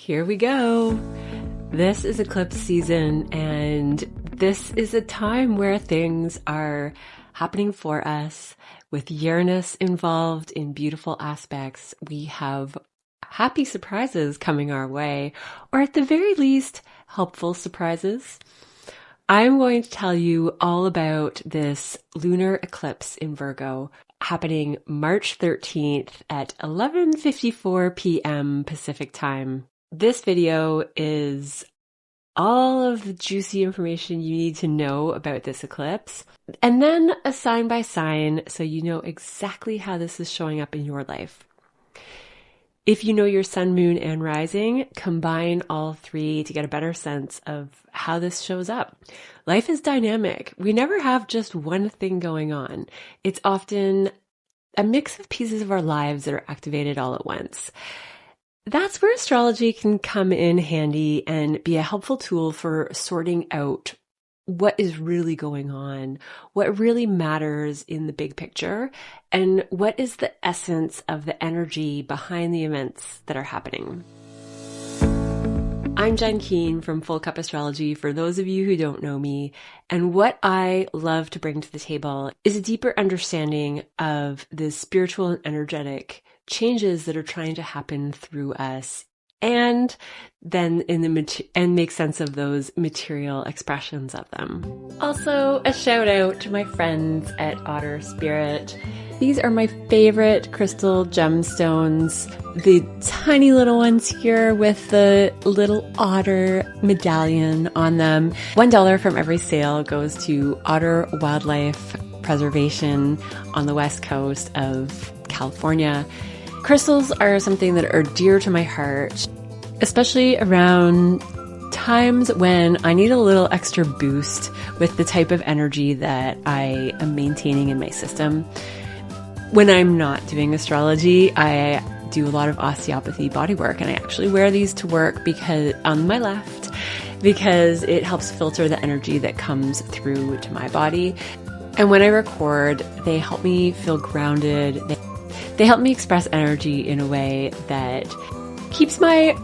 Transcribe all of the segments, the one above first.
Here we go. This is eclipse season, and this is a time where things are happening for us. With Uranus involved in beautiful aspects, we have happy surprises coming our way, or at the very least, helpful surprises. I'm going to tell you all about this lunar eclipse in Virgo happening March 13th at 11:54 p.m. Pacific time. This video is all of the juicy information you need to know about this eclipse, and then a sign by sign so you know exactly how this is showing up in your life. If you know your sun, moon, and rising, combine all three to get a better sense of how this shows up. Life is dynamic. We never have just one thing going on. It's often a mix of pieces of our lives that are activated all at once. That's where astrology can come in handy and be a helpful tool for sorting out what is really going on, what really matters in the big picture, and what is the essence of the energy behind the events that are happening. I'm Jen Keane from Full Cup Astrology, for those of you who don't know me, and what I love to bring to the table is a deeper understanding of the spiritual and energetic changes that are trying to happen through us, and then and make sense of those material expressions of them. Also, a shout out to my friends at Otter Spirit. These are my favorite crystal gemstones. The tiny little ones here with the little otter medallion on them. $1 from every sale goes to Otter Wildlife Preservation on the west coast of California. Crystals are something that are dear to my heart, especially around times when I need a little extra boost with the type of energy that I am maintaining in my system. When I'm not doing astrology, I do a lot of osteopathy bodywork, and I actually wear these to work because on my left, because it helps filter the energy that comes through to my body. And when I record, they help me feel grounded. They help me express energy in a way that keeps my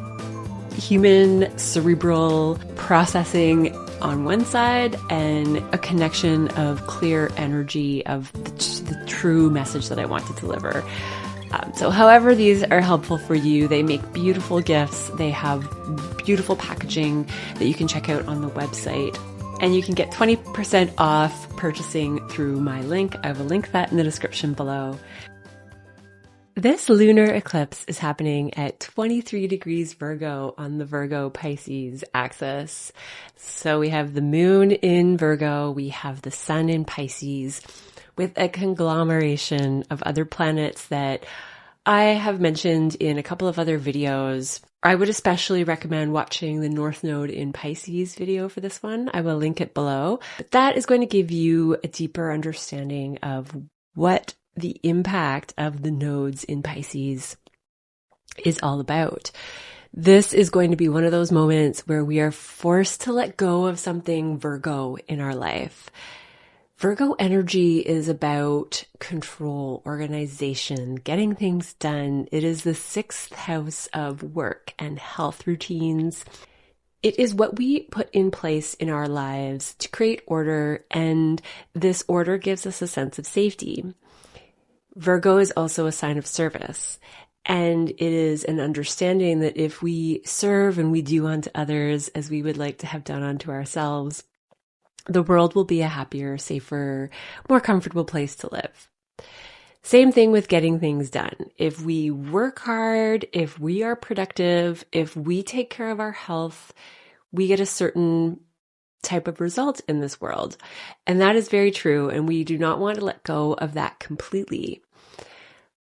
human cerebral processing on one side and a connection of clear energy of the true message that I want to deliver. So however these are helpful for you, they make beautiful gifts. They have beautiful packaging that you can check out on the website. And you can get 20% off purchasing through my link. I will link that in the description below. This lunar eclipse is happening at 23 degrees Virgo on the Virgo-Pisces axis. So we have the moon in Virgo, we have the sun in Pisces, with a conglomeration of other planets that I have mentioned in a couple of other videos. I would especially recommend watching the North Node in Pisces video for this one. I will link it below. But that is going to give you a deeper understanding of what the impact of the nodes in Pisces is all about. This is going to be one of those moments where we are forced to let go of something Virgo in our life. Virgo energy is about control, organization, getting things done. It is the 6th house of work and health routines. It is what we put in place in our lives to create order, and this order gives us a sense of safety. Virgo is also a sign of service, and it is an understanding that if we serve and we do unto others as we would like to have done unto ourselves, the world will be a happier, safer, more comfortable place to live. Same thing with getting things done. If we work hard, if we are productive, if we take care of our health, we get a certain type of result in this world. And that is very true, and we do not want to let go of that completely.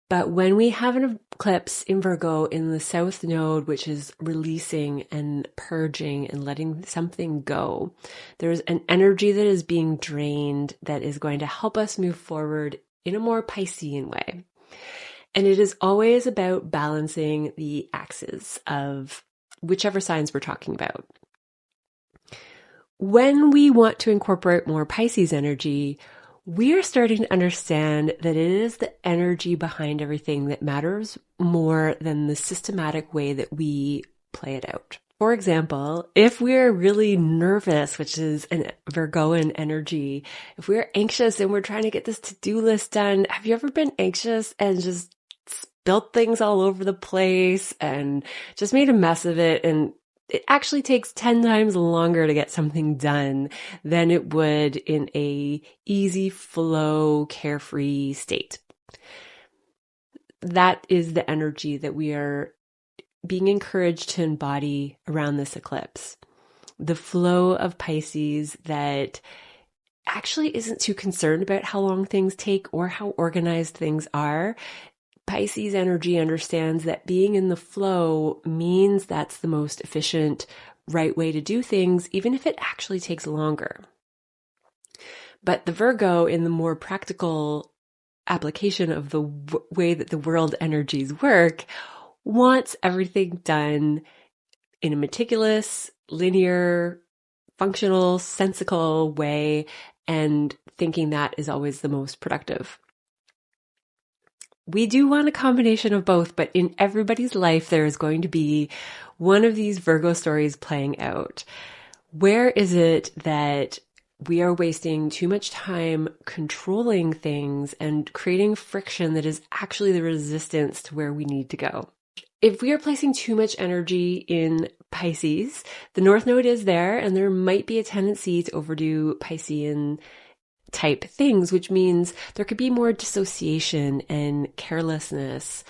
But when we have an eclipse in Virgo in the South Node, which is releasing and purging and letting something go, there's an energy that is being drained that is going to help us move forward in a more Piscean way. And it is always about balancing the axes of whichever signs we're talking about. When we want to incorporate more Pisces energy, we are starting to understand that it is the energy behind everything that matters more than the systematic way that we play it out. For example, if we're really nervous, which is an Virgoan energy, if we're anxious and we're trying to get this to-do list done, have you ever been anxious and just spilled things all over the place and just made a mess of it? And it actually takes 10 times longer to get something done than it would in a easy flow, carefree state. That is the energy that we are being encouraged to embody around this eclipse. The flow of Pisces that actually isn't too concerned about how long things take or how organized things are. Pisces energy understands that being in the flow means that's the most efficient, right way to do things, even if it actually takes longer. But the Virgo, in the more practical application of the way that the world energies work, wants everything done in a meticulous, linear, functional, sensical way, and thinking that is always the most productive. We do want a combination of both, but in everybody's life, there is going to be one of these Virgo stories playing out. Where is it that we are wasting too much time controlling things and creating friction that is actually the resistance to where we need to go? If we are placing too much energy in Pisces, the North Node is there, and there might be a tendency to overdo Piscean type things, which means there could be more dissociation and carelessness,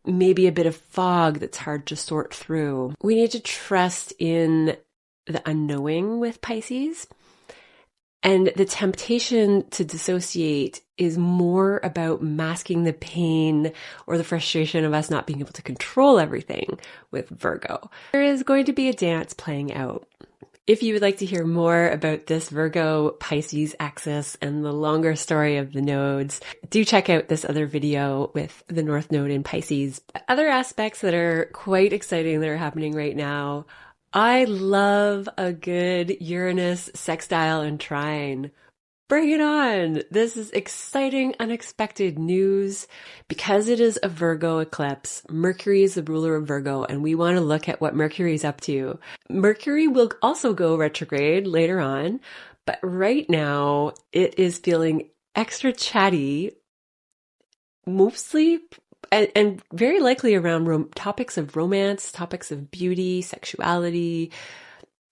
maybe a bit of fog that's hard to sort through. We need to trust in the unknowing with Pisces. And the temptation to dissociate is more about masking the pain or the frustration of us not being able to control everything with Virgo. There is going to be a dance playing out. If you would like to hear more about this Virgo Pisces axis and the longer story of the nodes, do check out this other video with the North Node in Pisces. Other aspects that are quite exciting that are happening right now. I love a good Uranus sextile and trine. Bring it on! This is exciting, unexpected news. Because it is a Virgo eclipse, Mercury is the ruler of Virgo, and we want to look at what Mercury is up to. Mercury will also go retrograde later on, but right now it is feeling extra chatty, mostly and very likely around topics of romance, topics of beauty, sexuality,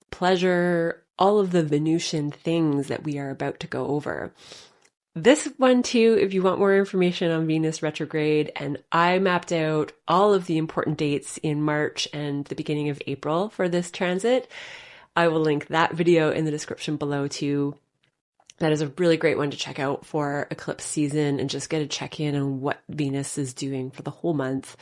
pleasure, all of the Venusian things that we are about to go over. This one too, if you want more information on Venus retrograde, and I mapped out all of the important dates in March and the beginning of April for this transit, I will link that video in the description below too. That is a really great one to check out for eclipse season and just get a check-in on what Venus is doing for the whole month.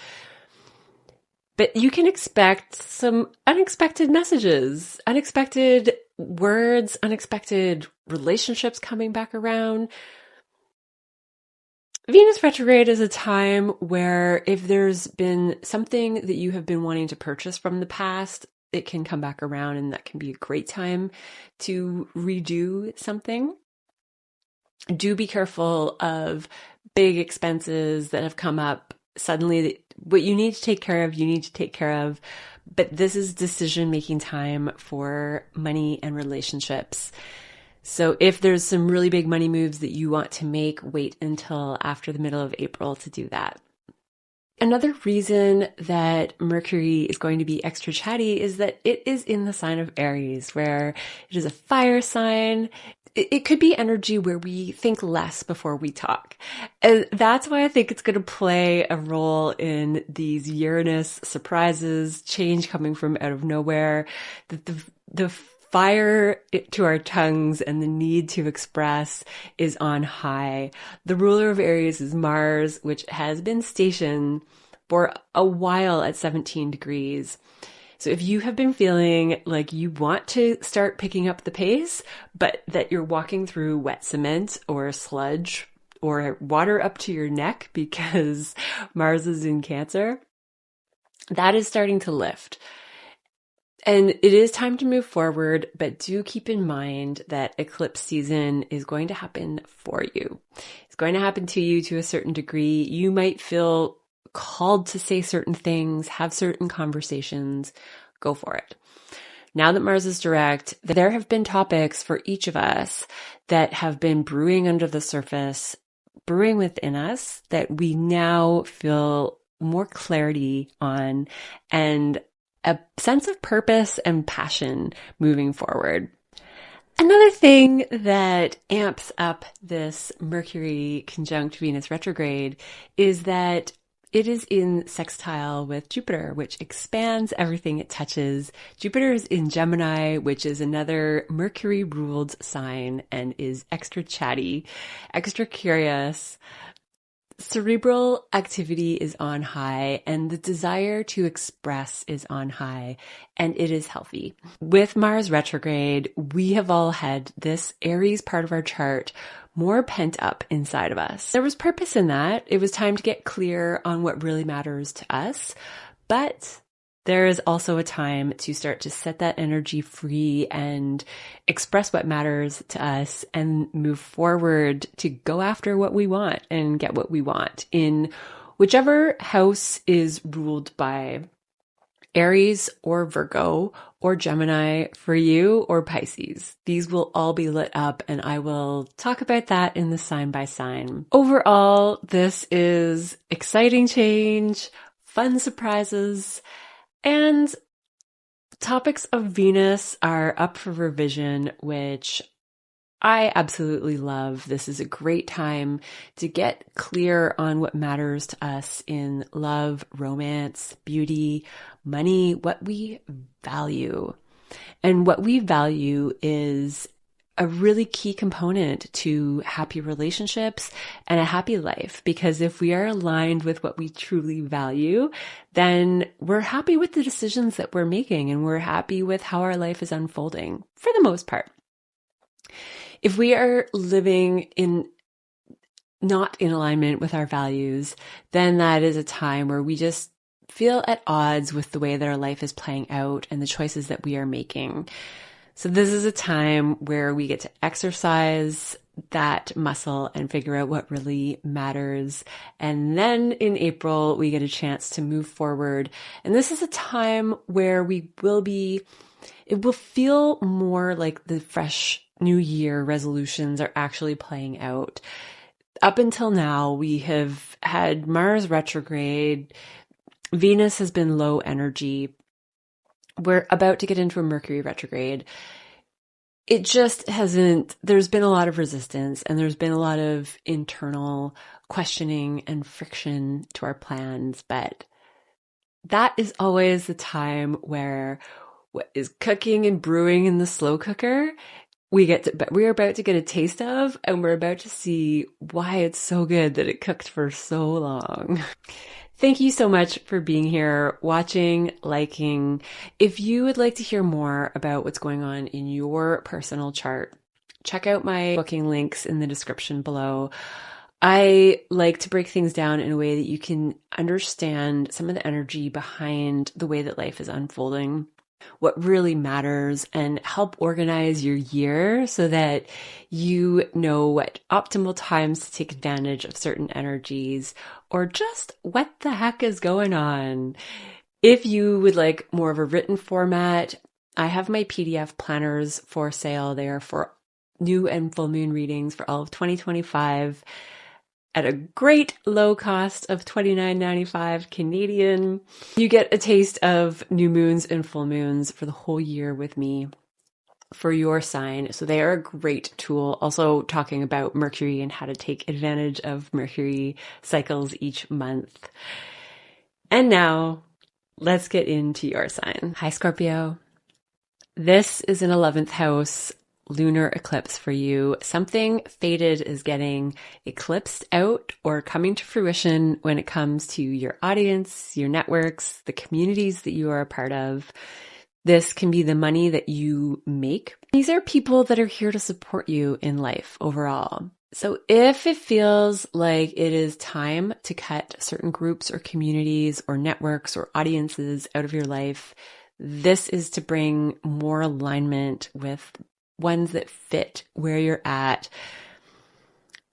But you can expect some unexpected messages, unexpected words, unexpected relationships coming back around. Venus retrograde is a time where if there's been something that you have been wanting to purchase from the past, it can come back around, and that can be a great time to redo something. Do be careful of big expenses that have come up suddenly. What you need to take care of, you need to take care of. But this is decision-making time for money and relationships. So if there's some really big money moves that you want to make, wait until after the middle of April to do that. Another reason that Mercury is going to be extra chatty is that it is in the sign of Aries, where it is a fire sign. It could be energy where we think less before we talk. And that's why I think it's going to play a role in these Uranus surprises, change coming from out of nowhere, that the fire to our tongues and the need to express is on high. The ruler of Aries is Mars, which has been stationed for a while at 17 degrees. So if you have been feeling like you want to start picking up the pace, but that you're walking through wet cement or sludge or water up to your neck because Mars is in Cancer, that is starting to lift. And it is time to move forward, but do keep in mind that eclipse season is going to happen for you. It's going to happen to you to a certain degree. You might feel called to say certain things, have certain conversations, go for it. Now that Mars is direct, there have been topics for each of us that have been brewing under the surface, brewing within us, that we now feel more clarity on and a sense of purpose and passion moving forward. Another thing that amps up this Mercury conjunct Venus retrograde is that it is in sextile with Jupiter, which expands everything it touches. Jupiter is in Gemini, which is another Mercury-ruled sign and is extra chatty, extra curious. Cerebral activity is on high and the desire to express is on high, and it is healthy. With Mars retrograde, we have all had this Aries part of our chart more pent up inside of us. There was purpose in that. It was time to get clear on what really matters to us, but there is also a time to start to set that energy free and express what matters to us and move forward to go after what we want and get what we want in whichever house is ruled by Aries or Virgo or Gemini for you, or Pisces. These will all be lit up, and I will talk about that in the sign by sign. Overall, this is exciting change, fun surprises, and topics of Venus are up for revision, which I absolutely love. This is a great time to get clear on what matters to us in love, romance, beauty, money, what we value. And what we value is a really key component to happy relationships and a happy life, because if we are aligned with what we truly value, then we're happy with the decisions that we're making and we're happy with how our life is unfolding for the most part. If we are living not in alignment with our values, then that is a time where we just feel at odds with the way that our life is playing out and the choices that we are making. So this is a time where we get to exercise that muscle and figure out what really matters. And then in April, we get a chance to move forward. And this is a time where it will feel more like the fresh New Year resolutions are actually playing out. Up until now, we have had Mars retrograde. Venus has been low energy. We're about to get into a Mercury retrograde. It just there's been a lot of resistance and there's been a lot of internal questioning and friction to our plans. But that is always the time where what is cooking and brewing in the slow cooker, we're about to get a taste of, and we're about to see why it's so good that it cooked for so long. Thank you so much for being here, watching, liking. If you would like to hear more about what's going on in your personal chart, check out my booking links in the description below. I like to break things down in a way that you can understand some of the energy behind the way that life is unfolding, what really matters, and help organize your year so that you know what optimal times to take advantage of certain energies, or just what the heck is going on. If you would like more of a written format, I have my PDF planners for sale. They are for new and full moon readings for all of 2025 at a great low cost of $29.95 Canadian. You get a taste of new moons and full moons for the whole year with me for your sign. So they are a great tool. Also talking about Mercury and how to take advantage of Mercury cycles each month. And now let's get into your sign. Hi, Scorpio. This is an 11th house lunar eclipse for you. Something fated is getting eclipsed out or coming to fruition when it comes to your audience, your networks, the communities that you are a part of. This can be the money that you make. These are people that are here to support you in life overall. So if it feels like it is time to cut certain groups or communities or networks or audiences out of your life, this is to bring more alignment with ones that fit where you're at.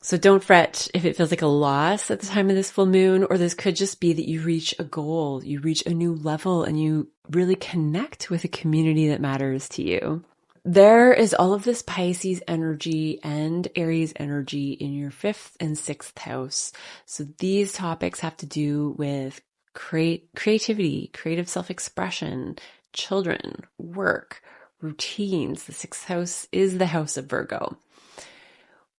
So don't fret if it feels like a loss at the time of this full moon, or this could just be that you reach a goal, you reach a new level, and you really connect with a community that matters to you. There is all of this Pisces energy and Aries energy in your 5th and 6th house. So these topics have to do with creativity, creative self-expression, children, work, routines. The 6th house is the house of Virgo.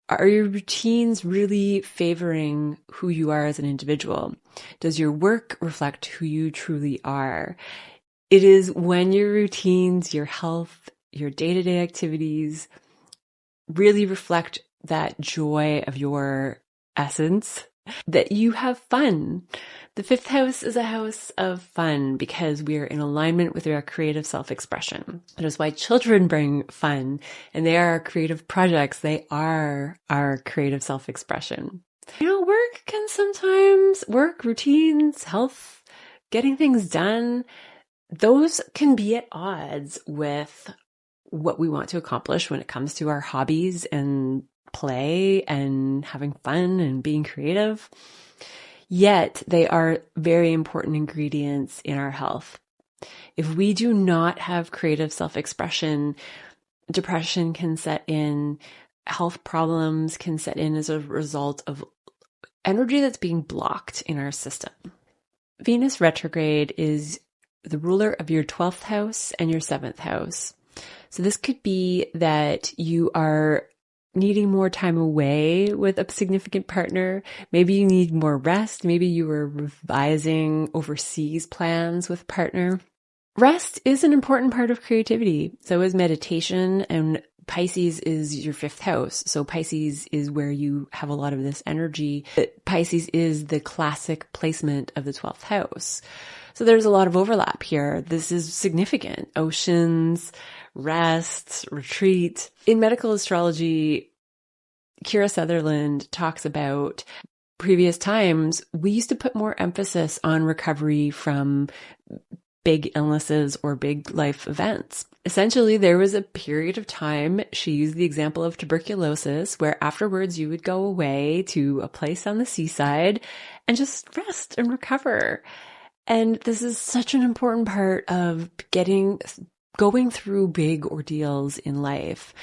Are your routines really favoring who you are as an individual? Does your work reflect who you truly are? It is when your routines, your health, your day-to-day activities really reflect that joy of your essence that you have fun. The 5th house is a house of fun because we are in alignment with our creative self-expression. That is why children bring fun, and they are our creative projects. They are our creative self-expression. Work can sometimes, routines, health, getting things done, those can be at odds with what we want to accomplish when it comes to our hobbies and play and having fun and being creative. Yet they are very important ingredients in our health. If we do not have creative self-expression, depression can set in, health problems can set in as a result of energy that's being blocked in our system. Venus retrograde is the ruler of your 12th house and your 7th house. So this could be that you are needing more time away with a significant partner. Maybe you need more rest. Maybe you are revising overseas plans with a partner. Rest is an important part of creativity. So is meditation, and Pisces is your 5th house. So Pisces is where you have a lot of this energy. Pisces is the classic placement of the 12th house. So there's a lot of overlap here. This is significant. Oceans, rest, retreat. In medical astrology, Kira Sutherland talks about previous times, we used to put more emphasis on recovery from big illnesses or big life events. Essentially, there was a period of time, she used the example of tuberculosis, where afterwards you would go away to a place on the seaside and just rest and recover. And this is such an important part of going through big ordeals in life.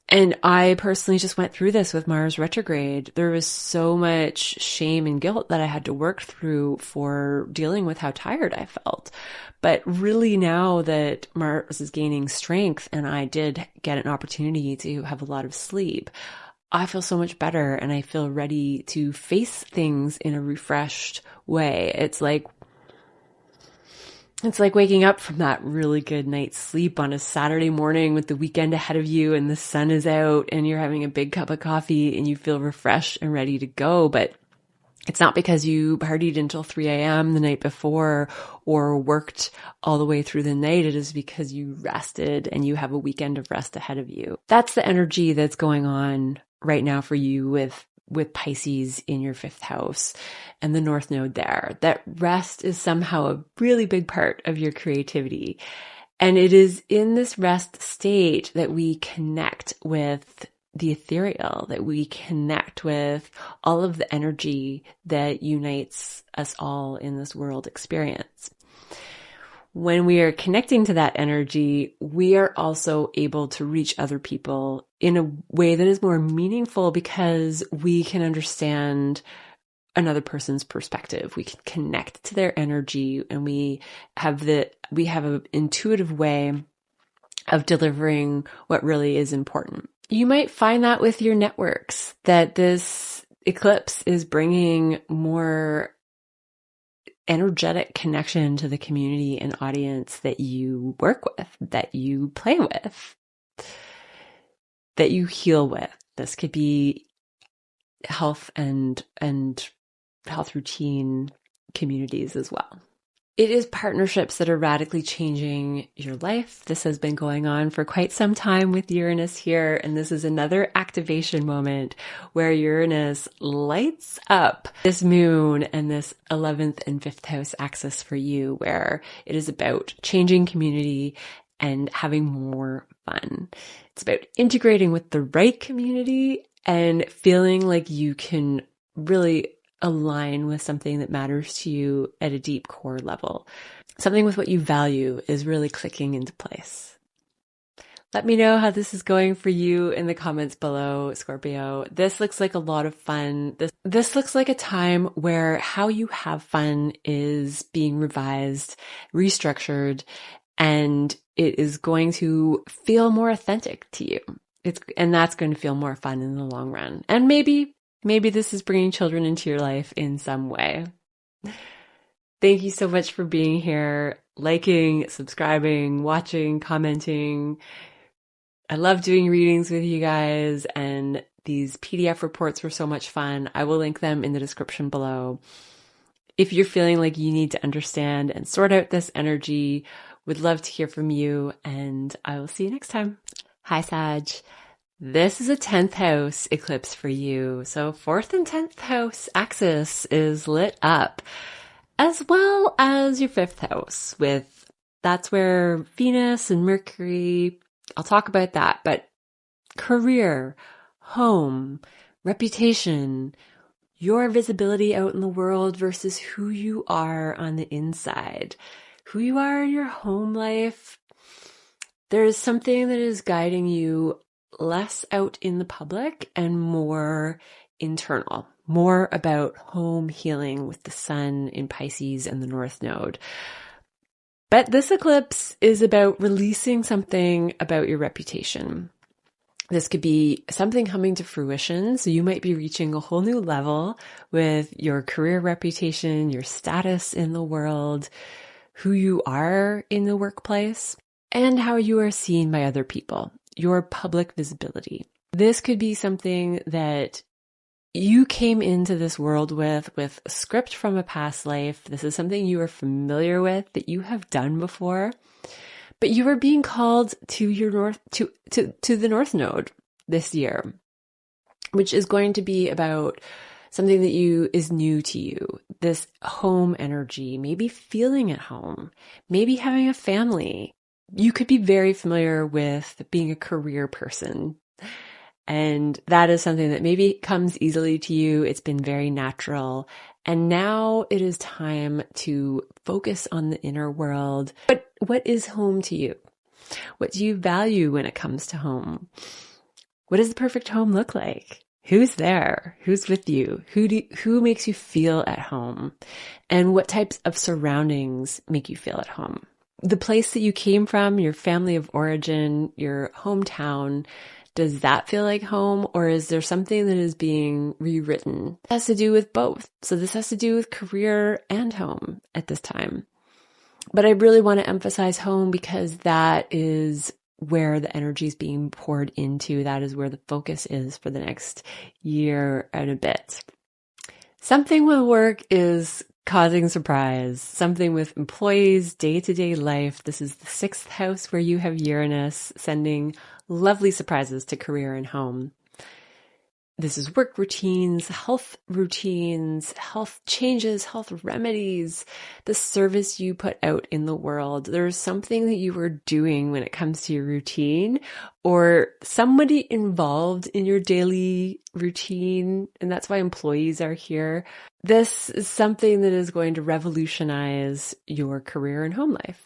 And I personally just went through this with Mars retrograde. There was so much shame and guilt that I had to work through for dealing with how tired I felt. But really now that Mars is gaining strength and I did get an opportunity to have a lot of sleep, I feel so much better and I feel ready to face things in a refreshed way. It's like waking up from that really good night's sleep on a Saturday morning with the weekend ahead of you and the sun is out and you're having a big cup of coffee and you feel refreshed and ready to go. But it's not because you partied until 3 a.m. the night before or worked all the way through the night. It is because you rested and you have a weekend of rest ahead of you. That's the energy that's going on right now for you with Pisces in your 5th house and the North Node there. That rest is somehow a really big part of your creativity. And it is in this rest state that we connect with the ethereal, that we connect with all of the energy that unites us all in this world experience. When we are connecting to that energy, we are also able to reach other people in a way that is more meaningful because we can understand another person's perspective. We can connect to their energy and we have an intuitive way of delivering what really is important. You might find that with your networks, that this eclipse is bringing more energetic connection to the community and audience that you work with, that you play with, that you heal with. This could be health and health routine communities as well. It is partnerships that are radically changing your life. This has been going on for quite some time with Uranus here, and this is another activation moment where Uranus lights up this moon and this 11th and 5th house axis for you, where it is about changing community and having more fun. It's about integrating with the right community and feeling like you can really align with something that matters to you at a deep core level. Something with what you value is really clicking into place. Let me know how this is going for you in the comments below, Scorpio. This looks like a lot of fun. This looks like a time where how you have fun is being revised, restructured, and it is going to feel more authentic to you. And that's going to feel more fun in the long run. And maybe this is bringing children into your life in some way. Thank you so much for being here, liking, subscribing, watching, commenting. I love doing readings with you guys, and these PDF reports were so much fun. I will link them in the description below. If you're feeling like you need to understand and sort out this energy, would love to hear from you, and I will see you next time. Hi, Sag. This is a 10th house eclipse for you. So 4th and 10th house axis is lit up, as well as your 5th house. That's where Venus and Mercury, I'll talk about that, but career, home, reputation, your visibility out in the world versus who you are on the inside, who you are in your home life. There's something that is guiding you less out in the public and more internal, more about home healing with the sun in Pisces and the North Node. But this eclipse is about releasing something about your reputation. This could be something coming to fruition. So you might be reaching a whole new level with your career reputation, your status in the world, who you are in the workplace, and how you are seen by other people, your public visibility. This could be something that you came into this world with a script from a past life. This is something you are familiar with, that you have done before, but you are being called to your to the North Node this year, which is going to be about something that is new to you. This home energy, maybe feeling at home, maybe having a family. You could be very familiar with being a career person. And that is something that maybe comes easily to you. It's been very natural. And now it is time to focus on the inner world. But what is home to you? What do you value when it comes to home? What does the perfect home look like? Who's there? Who's with you? Who makes you feel at home? And what types of surroundings make you feel at home? The place that you came from, your family of origin, your hometown, does that feel like home, or is there something that is being rewritten? It has to do with both. So this has to do with career and home at this time. But I really want to emphasize home because that is where the energy is being poured into. That is where the focus is for the next year and a bit. Something with work is causing surprise. Something with employees, day-to-day life. This is the 6th house where you have Uranus sending lovely surprises to career and home. This is work routines, health changes, health remedies, the service you put out in the world. There's something that you are doing when it comes to your routine, or somebody involved in your daily routine, and that's why employees are here. This is something that is going to revolutionize your career and home life.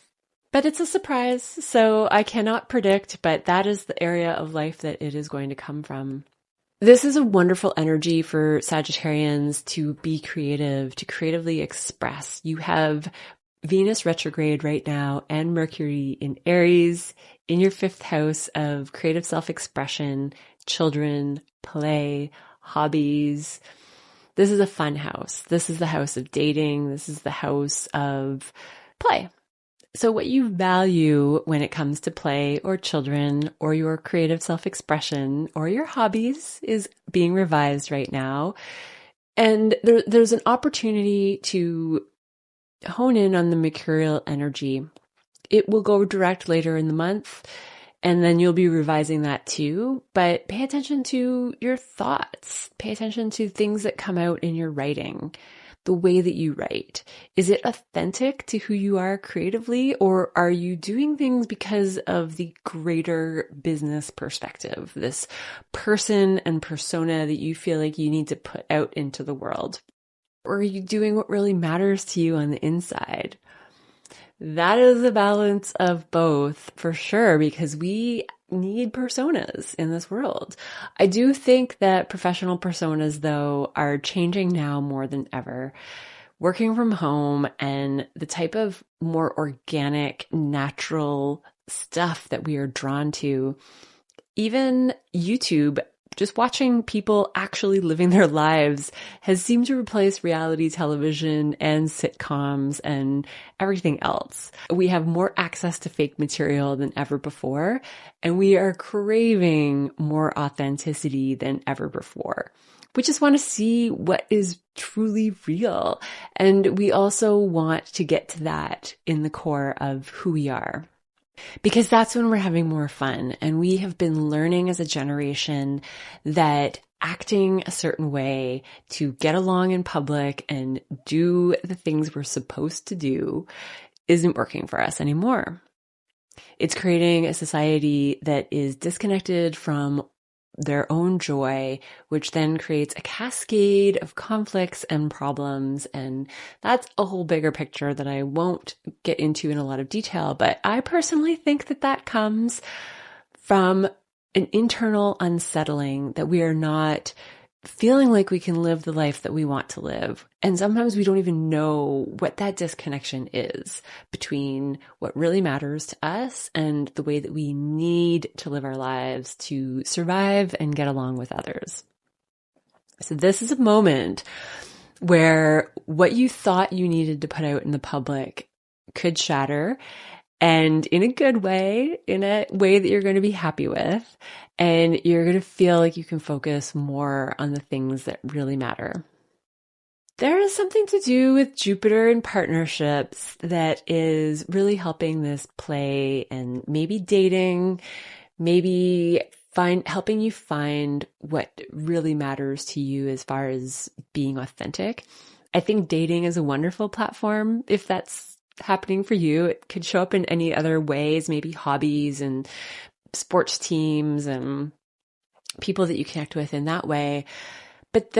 But it's a surprise, so I cannot predict, but that is the area of life that it is going to come from. This is a wonderful energy for Sagittarians to be creative, to creatively express. You have Venus retrograde right now and Mercury in Aries in your 5th house of creative self-expression, children, play, hobbies. This is a fun house. This is the house of dating. This is the house of play. So what you value when it comes to play or children or your creative self-expression or your hobbies is being revised right now. And there's an opportunity to hone in on the mercurial energy. It will go direct later in the month, and then you'll be revising that too. But pay attention to your thoughts. Pay attention to things that come out in your writing. the way that you write? Is it authentic to who you are creatively, or are you doing things because of the greater business perspective, this person and persona that you feel like you need to put out into the world? Or are you doing what really matters to you on the inside? That is a balance of both for sure, because we need personas in this world. I do think that professional personas, though, are changing now more than ever. Working from home and the type of more organic, natural stuff that we are drawn to, even YouTube, just watching people actually living their lives has seemed to replace reality television and sitcoms and everything else. We have more access to fake material than ever before, and we are craving more authenticity than ever before. We just want to see what is truly real. And we also want to get to that in the core of who we are. Because that's when we're having more fun. And we have been learning as a generation that acting a certain way to get along in public and do the things we're supposed to do isn't working for us anymore. It's creating a society that is disconnected from their own joy, which then creates a cascade of conflicts and problems. And that's a whole bigger picture that I won't get into in a lot of detail. But I personally think that that comes from an internal unsettling that we are not feeling like we can live the life that we want to live. And sometimes we don't even know what that disconnection is between what really matters to us and the way that we need to live our lives to survive and get along with others. So this is a moment where what you thought you needed to put out in the public could shatter, and in a good way, in a way that you're going to be happy with, and you're going to feel like you can focus more on the things that really matter. There is something to do with Jupiter and partnerships that is really helping this play, and maybe dating, maybe helping you find what really matters to you as far as being authentic. I think dating is a wonderful platform if that's happening for you. It could show up in any other ways, maybe hobbies and sports teams and people that you connect with in that way. But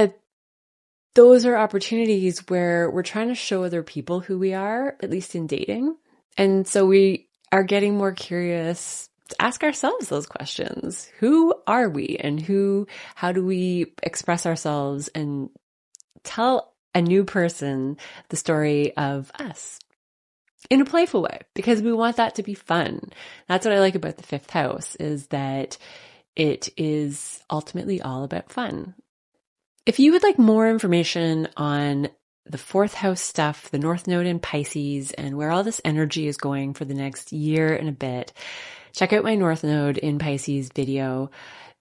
those are opportunities where we're trying to show other people who we are, at least in dating. And so we are getting more curious to ask ourselves those questions. Who are we, and how do we express ourselves and tell a new person the story of us? In a playful way, because we want that to be fun. That's what I like about the fifth house, is that it is ultimately all about fun. If you would like more information on the fourth house stuff, the North Node in Pisces, and where all this energy is going for the next year and a bit, check out my North Node in Pisces video.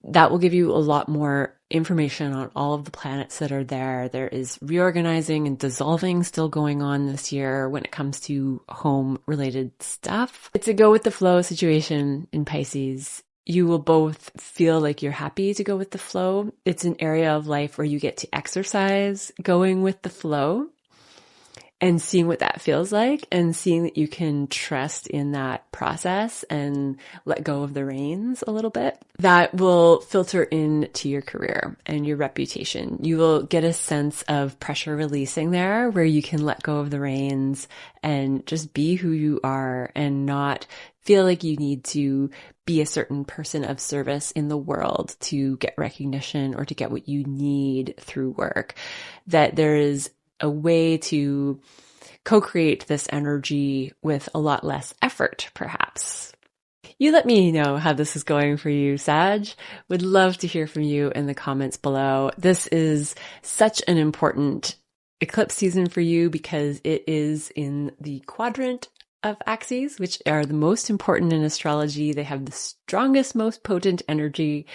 That will give you a lot more information on all of the planets that are there. There is reorganizing and dissolving still going on this year when it comes to home-related stuff. It's a go with the flow situation in Pisces. You will both feel like you're happy to go with the flow. It's an area of life where you get to exercise going with the flow and seeing what that feels like, and seeing that you can trust in that process and let go of the reins a little bit. That will filter into your career and your reputation. You will get a sense of pressure releasing there, where you can let go of the reins and just be who you are and not feel like you need to be a certain person of service in the world to get recognition or to get what you need through work. That there is a way to co-create this energy with a lot less effort, perhaps. You let me know how this is going for you, Sag. Would love to hear from you in the comments below. This is such an important eclipse season for you because it is in the quadrant of axes, which are the most important in astrology. They have the strongest, most potent energy.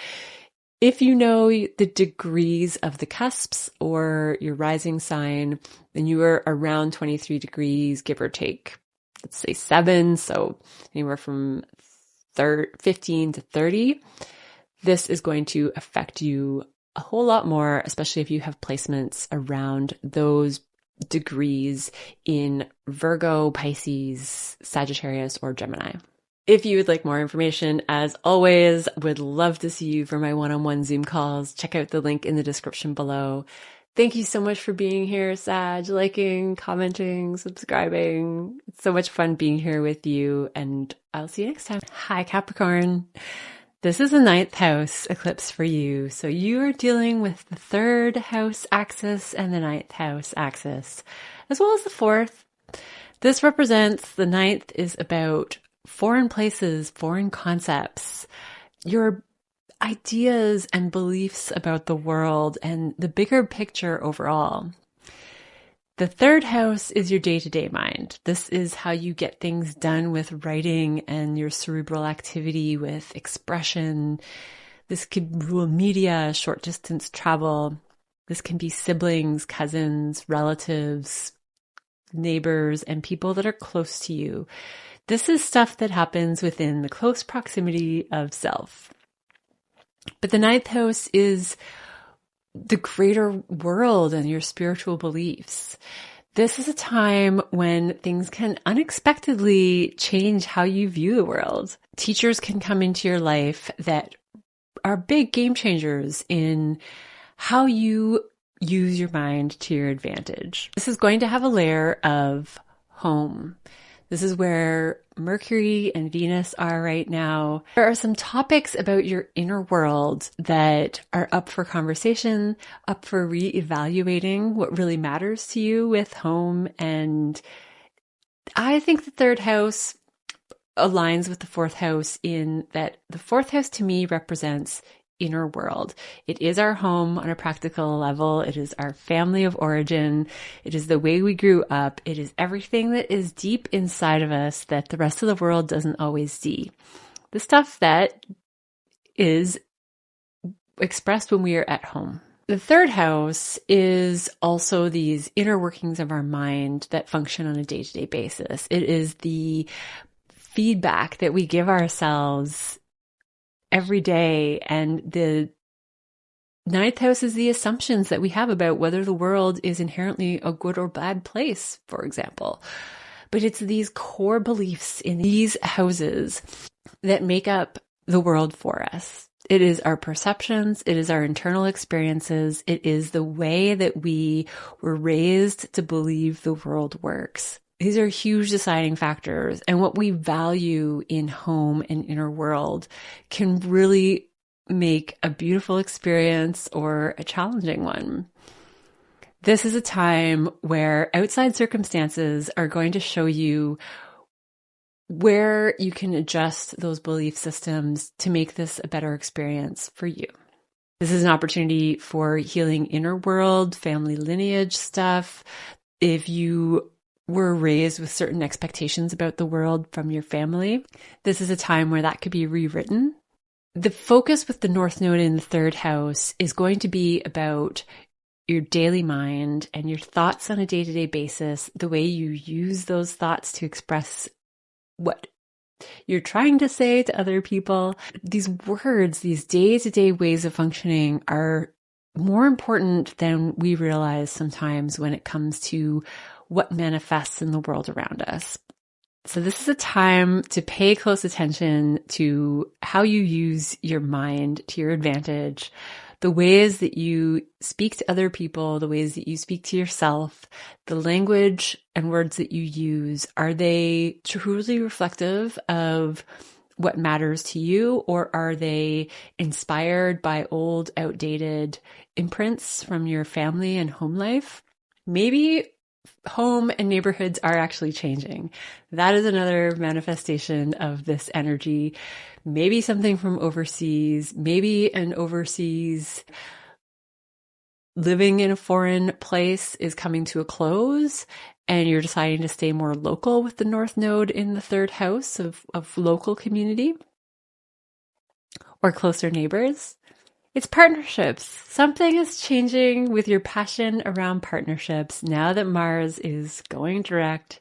If you know the degrees of the cusps or your rising sign, then you are around 23 degrees, give or take, let's say 7. So anywhere from 15 to 30. This is going to affect you a whole lot more, especially if you have placements around those degrees in Virgo, Pisces, Sagittarius, or Gemini. If you would like more information, as always, would love to see you for my one-on-one Zoom calls. Check out the link in the description below. Thank you so much for being here, Sag, liking, commenting, subscribing. It's so much fun being here with you, and I'll see you next time. Hi, Capricorn. This is the 9th house eclipse for you. So you are dealing with the 3rd house axis and the 9th house axis, as well as the 4th. This represents the 9th is about foreign places, foreign concepts, your ideas and beliefs about the world and the bigger picture overall. The 3rd house is your day-to-day mind. This is how you get things done with writing and your cerebral activity with expression. This could rule media, short distance travel. This can be siblings, cousins, relatives, neighbors, and people that are close to you. This is stuff that happens within the close proximity of self. But the 9th house is the greater world and your spiritual beliefs. This is a time when things can unexpectedly change how you view the world. Teachers can come into your life that are big game changers in how you use your mind to your advantage. This is going to have a layer of home. This is where Mercury and Venus are right now. There are some topics about your inner world that are up for conversation, up for re-evaluating what really matters to you with home. And I think the 3rd house aligns with the 4th house in that the 4th house to me represents inner world. It is our home on a practical level. It is our family of origin. It is the way we grew up. It is everything that is deep inside of us that the rest of the world doesn't always see. The stuff that is expressed when we are at home. The 3rd house is also these inner workings of our mind that function on a day-to-day basis. It is the feedback that we give ourselves every day, and the 9th house is the assumptions that we have about whether the world is inherently a good or bad place, for example. But it's these core beliefs in these houses that make up the world for us. It is our perceptions, it is our internal experiences, it is the way that we were raised to believe the world works. These are huge deciding factors, and what we value in home and inner world can really make a beautiful experience or a challenging one. This is a time where outside circumstances are going to show you where you can adjust those belief systems to make this a better experience for you. This is an opportunity for healing inner world, family lineage stuff. If you were raised with certain expectations about the world from your family, this is a time where that could be rewritten. The focus with the North Node in the 3rd house is going to be about your daily mind and your thoughts on a day-to-day basis, the way you use those thoughts to express what you're trying to say to other people. These words, these day-to-day ways of functioning are more important than we realize sometimes when it comes to what manifests in the world around us. So this is a time to pay close attention to how you use your mind to your advantage, the ways that you speak to other people, the ways that you speak to yourself, the language and words that you use. Are they truly reflective of what matters to you, or are they inspired by old, outdated imprints from your family and home life? Maybe home and neighborhoods are actually changing. That is another manifestation of this energy. Maybe something from overseas, maybe an overseas living in a foreign place is coming to a close, and you're deciding to stay more local with the North Node in the 3rd house of local community or closer neighbors. It's partnerships. Something is changing with your passion around partnerships. Now that Mars is going direct,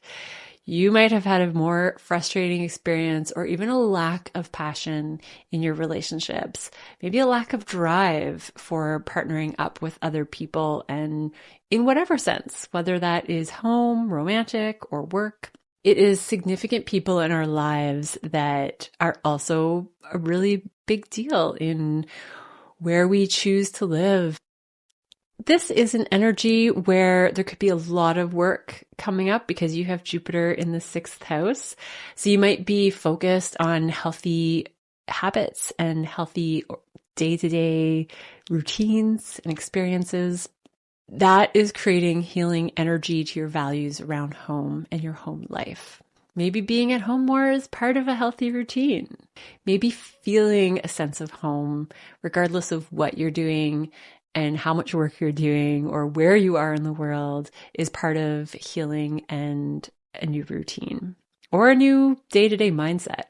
You might have had a more frustrating experience or even a lack of passion in your relationships, maybe a lack of drive for partnering up with other people, and in whatever sense, whether that is home, romantic, or work. It is significant people in our lives that are also a really big deal in where we choose to live. This is an energy where there could be a lot of work coming up because you have Jupiter in the 6th house. So you might be focused on healthy habits and healthy day-to-day routines and experiences. That is creating healing energy to your values around home and your home life. Maybe being at home more is part of a healthy routine. Maybe feeling a sense of home, regardless of what you're doing and how much work you're doing or where you are in the world, is part of healing and a new routine or a new day-to-day mindset.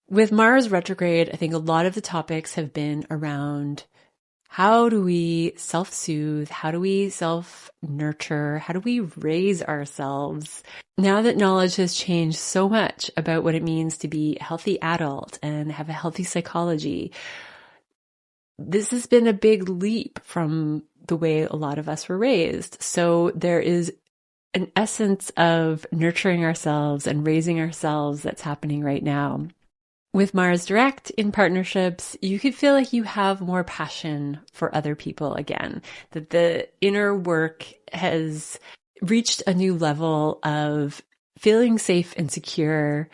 With Mars retrograde, I think a lot of the topics have been around how do we self-soothe? How do we self-nurture? How do we raise ourselves? Now that knowledge has changed so much about what it means to be a healthy adult and have a healthy psychology, this has been a big leap from the way a lot of us were raised. So there is an essence of nurturing ourselves and raising ourselves that's happening right now. With Mars direct in partnerships, you could feel like you have more passion for other people again, that the inner work has reached a new level of feeling safe and secure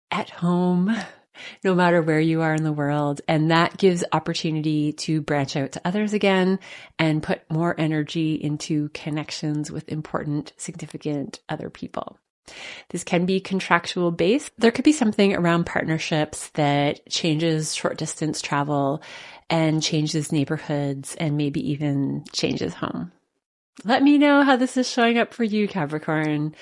at home, no matter where you are in the world. And that gives opportunity to branch out to others again and put more energy into connections with important, significant other people. This can be contractual based. There could be something around partnerships that changes short distance travel and changes neighborhoods and maybe even changes home. Let me know how this is showing up for you, Capricorn.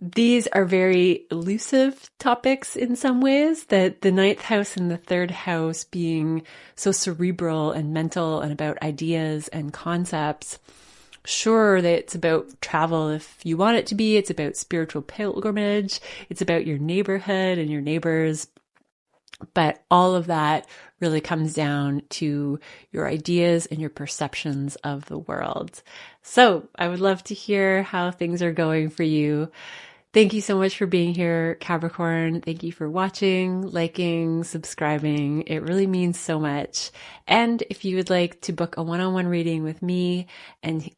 These are very elusive topics in some ways, that the 9th house and the 3rd house being so cerebral and mental and about ideas and concepts. Sure, that it's about travel if you want it to be. It's about spiritual pilgrimage. It's about your neighborhood and your neighbors. But all of that really comes down to your ideas and your perceptions of the world. So I would love to hear how things are going for you. Thank you so much for being here, Capricorn. Thank you for watching, liking, subscribing. It really means so much. And if you would like to book a one-on-one reading with me and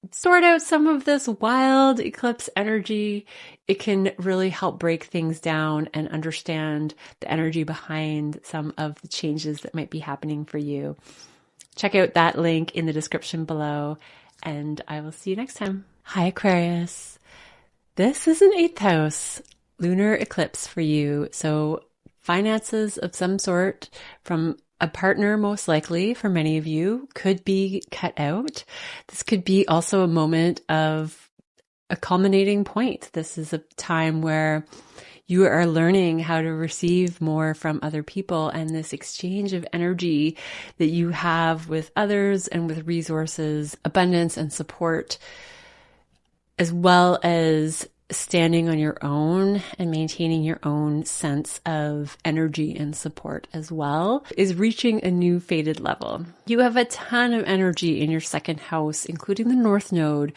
sort out some of this wild eclipse energy, it can really help break things down and understand the energy behind some of the changes that might be happening for you. Check out that link in the description below, and I will see you next time. Hi, Aquarius. This is an 8th house lunar eclipse for you. So finances of some sort from a partner, most likely for many of you, could be cut out. This could be also a moment of a culminating point. This is a time where you are learning how to receive more from other people, and this exchange of energy that you have with others and with resources, abundance and support, as well as standing on your own and maintaining your own sense of energy and support as well, is reaching a new fated level. You have a ton of energy in your 2nd house, including the North Node,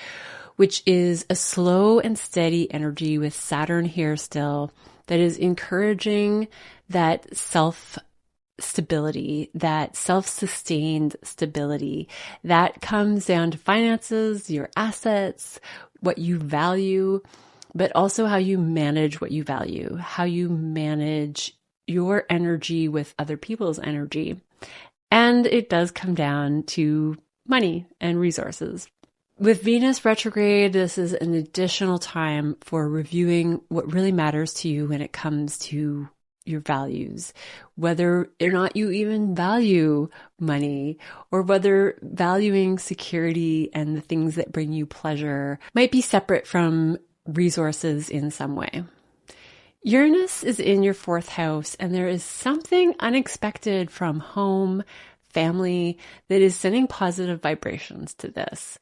which is a slow and steady energy with Saturn here still, that is encouraging that self-stability, that self-sustained stability that comes down to finances, your assets, what you value, but also how you manage what you value, how you manage your energy with other people's energy. And it does come down to money and resources. With Venus retrograde, this is an additional time for reviewing what really matters to you when it comes to your values, whether or not you even value money, or whether valuing security and the things that bring you pleasure might be separate from resources in some way. Uranus is in your 4th house, and there is something unexpected from home, family, that is sending positive vibrations to this.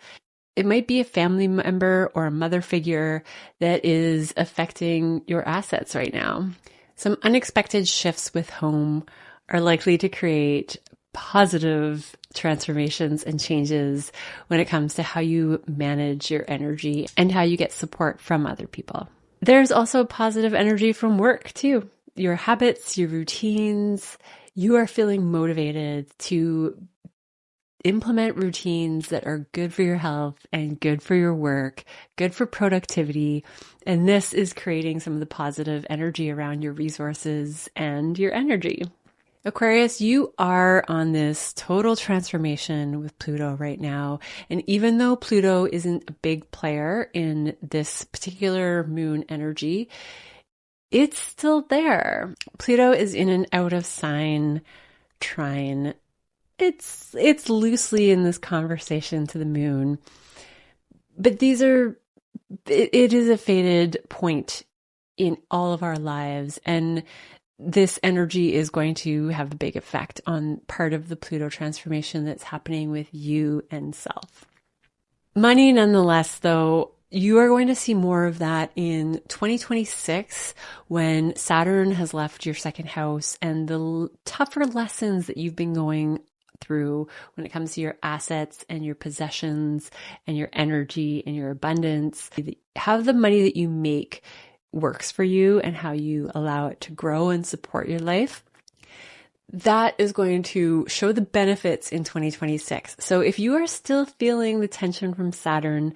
It might be a family member or a mother figure that is affecting your assets right now. Some unexpected shifts with home are likely to create positive transformations and changes when it comes to how you manage your energy and how you get support from other people. There's also positive energy from work too. Your habits, your routines, you are feeling motivated to implement routines that are good for your health and good for your work, good for productivity. And this is creating some of the positive energy around your resources and your energy. Aquarius, you are on this total transformation with Pluto right now. And even though Pluto isn't a big player in this particular moon energy, it's still there. Pluto is in an out of sign trine. It's loosely in this conversation to the moon, but it is a fated point in all of our lives. And this energy is going to have a big effect on part of the Pluto transformation that's happening with you and self. Money, nonetheless, though, you are going to see more of that in 2026 when Saturn has left your second house, and the tougher lessons that you've been going through when it comes to your assets and your possessions and your energy and your abundance, how the money that you make works for you and how you allow it to grow and support your life. That is going to show the benefits in 2026. So if you are still feeling the tension from Saturn,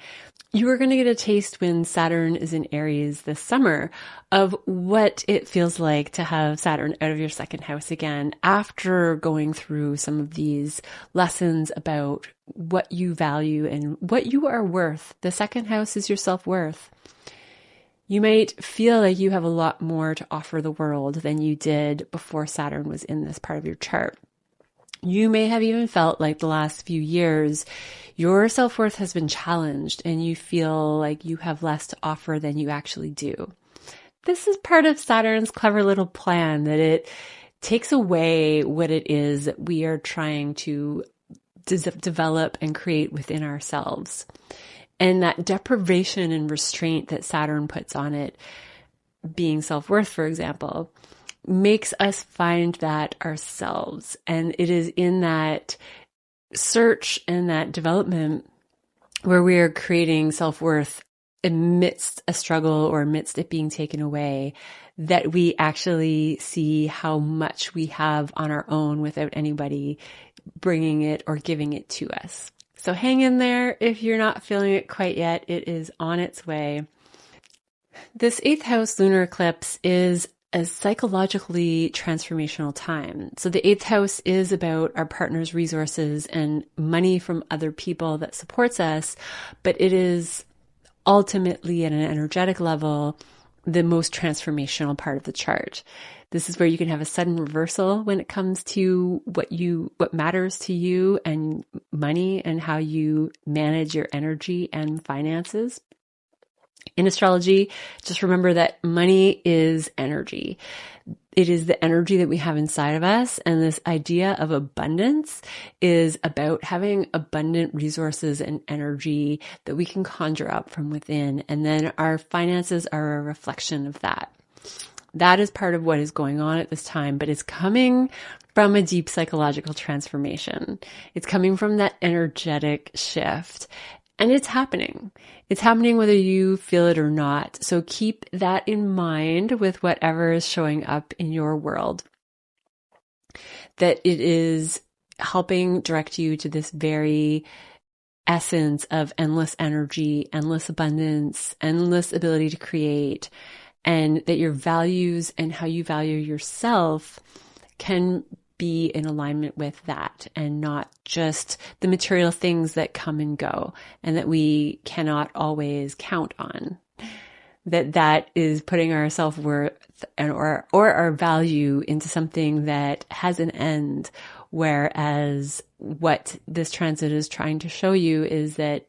you are going to get a taste when Saturn is in Aries this summer of what it feels like to have Saturn out of your second house again after going through some of these lessons about what you value and what you are worth. The second house is your self-worth. You might feel like you have a lot more to offer the world than you did before Saturn was in this part of your chart. You may have even felt like the last few years, your self-worth has been challenged and you feel like you have less to offer than you actually do. This is part of Saturn's clever little plan that it takes away what it is that we are trying to develop and create within ourselves. And that deprivation and restraint that Saturn puts on it, being self-worth, for example, makes us find that ourselves. And it is in that search and that development where we are creating self-worth amidst a struggle or amidst it being taken away that we actually see how much we have on our own without anybody bringing it or giving it to us. So hang in there if you're not feeling it quite yet. It is on its way. This 8th house lunar eclipse is a psychologically transformational time. So the 8th house is about our partner's resources and money from other people that supports us, but it is ultimately at an energetic level the most transformational part of the chart. This is where you can have a sudden reversal when it comes to what matters to you and money and how you manage your energy and finances. In astrology, just remember that money is energy. It is the energy that we have inside of us. And this idea of abundance is about having abundant resources and energy that we can conjure up from within. And then our finances are a reflection of that. That is part of what is going on at this time, but it's coming from a deep psychological transformation. It's coming from that energetic shift. And it's happening. It's happening whether you feel it or not. So keep that in mind with whatever is showing up in your world. That it is helping direct you to this very essence of endless energy, endless abundance, endless ability to create, and that your values and how you value yourself can be in alignment with that and not just the material things that come and go and that we cannot always count on. That is putting our self-worth or our value into something that has an end, whereas what this transit is trying to show you is that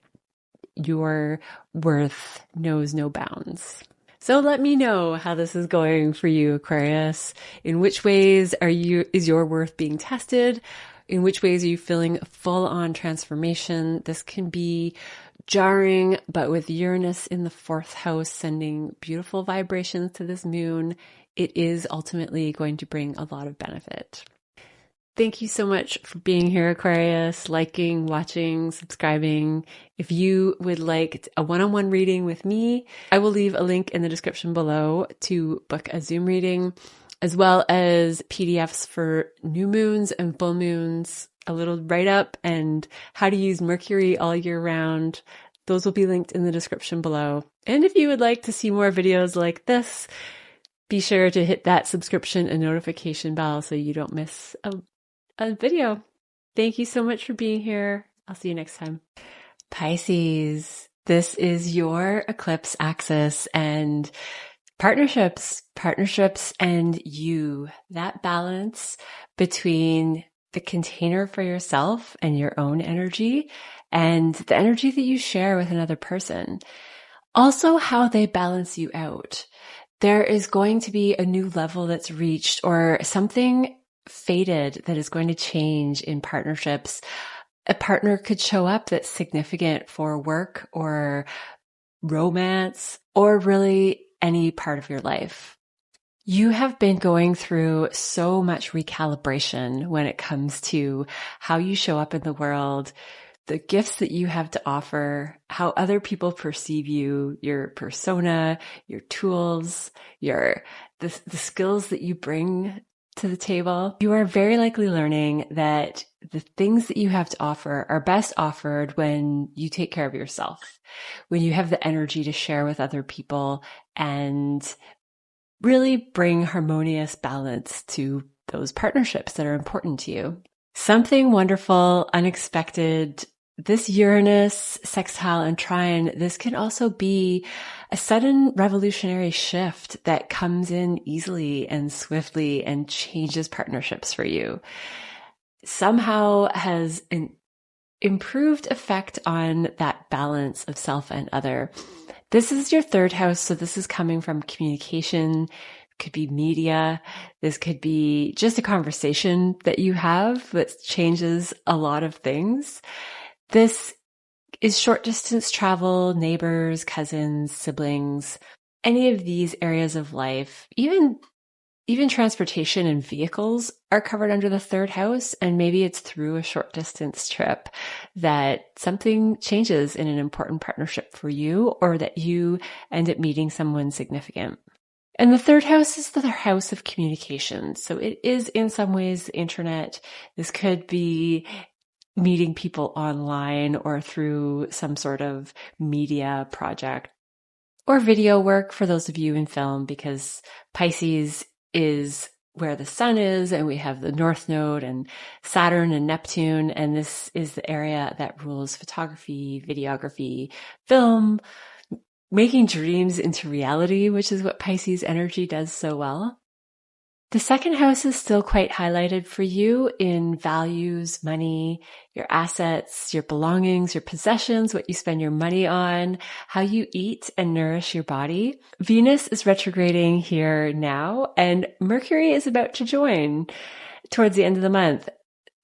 your worth knows no bounds. So let me know how this is going for you, Aquarius. In which ways is your worth being tested? In which ways are you feeling a full-on transformation? This can be jarring, but with Uranus in the 4th house sending beautiful vibrations to this moon, it is ultimately going to bring a lot of benefit. Thank you so much for being here, Aquarius, liking, watching, subscribing. If you would like a one-on-one reading with me, I will leave a link in the description below to book a Zoom reading, as well as PDFs for new moons and full moons, a little write-up, and how to use Mercury all year round. Those will be linked in the description below. And if you would like to see more videos like this, be sure to hit that subscription and notification bell so you don't miss a video. Thank you so much for being here. I'll see you next time. Pisces, this is your eclipse axis and partnerships and you, that balance between the container for yourself and your own energy and the energy that you share with another person. Also how they balance you out. There is going to be a new level that's reached or something fated that is going to change in partnerships. A partner could show up that's significant for work or romance or really any part of your life. You have been going through so much recalibration when it comes to how you show up in the world, the gifts that you have to offer, how other people perceive you, your persona, your tools, the skills that you bring to the table. You are very likely learning that the things that you have to offer are best offered when you take care of yourself, when you have the energy to share with other people and really bring harmonious balance to those partnerships that are important to you. Something wonderful, unexpected. This Uranus sextile and trine, this can also be a sudden revolutionary shift that comes in easily and swiftly and changes partnerships for you. Somehow has an improved effect on that balance of self and other. This is your 3rd house, so this is coming from communication, could be media. This could be just a conversation that you have that changes a lot of things. This is short distance travel, neighbors, cousins, siblings, any of these areas of life, even transportation and vehicles are covered under the 3rd house. And maybe it's through a short distance trip that something changes in an important partnership for you or that you end up meeting someone significant. And the 3rd house is the house of communication. So it is in some ways the internet. This could be meeting people online or through some sort of media project or video work for those of you in film, because Pisces is where the sun is and we have the North Node and Saturn and Neptune. And this is the area that rules photography, videography, film, making dreams into reality, which is what Pisces energy does so well. The 2nd house is still quite highlighted for you in values, money, your assets, your belongings, your possessions, what you spend your money on, how you eat and nourish your body. Venus is retrograding here now, and Mercury is about to join towards the end of the month.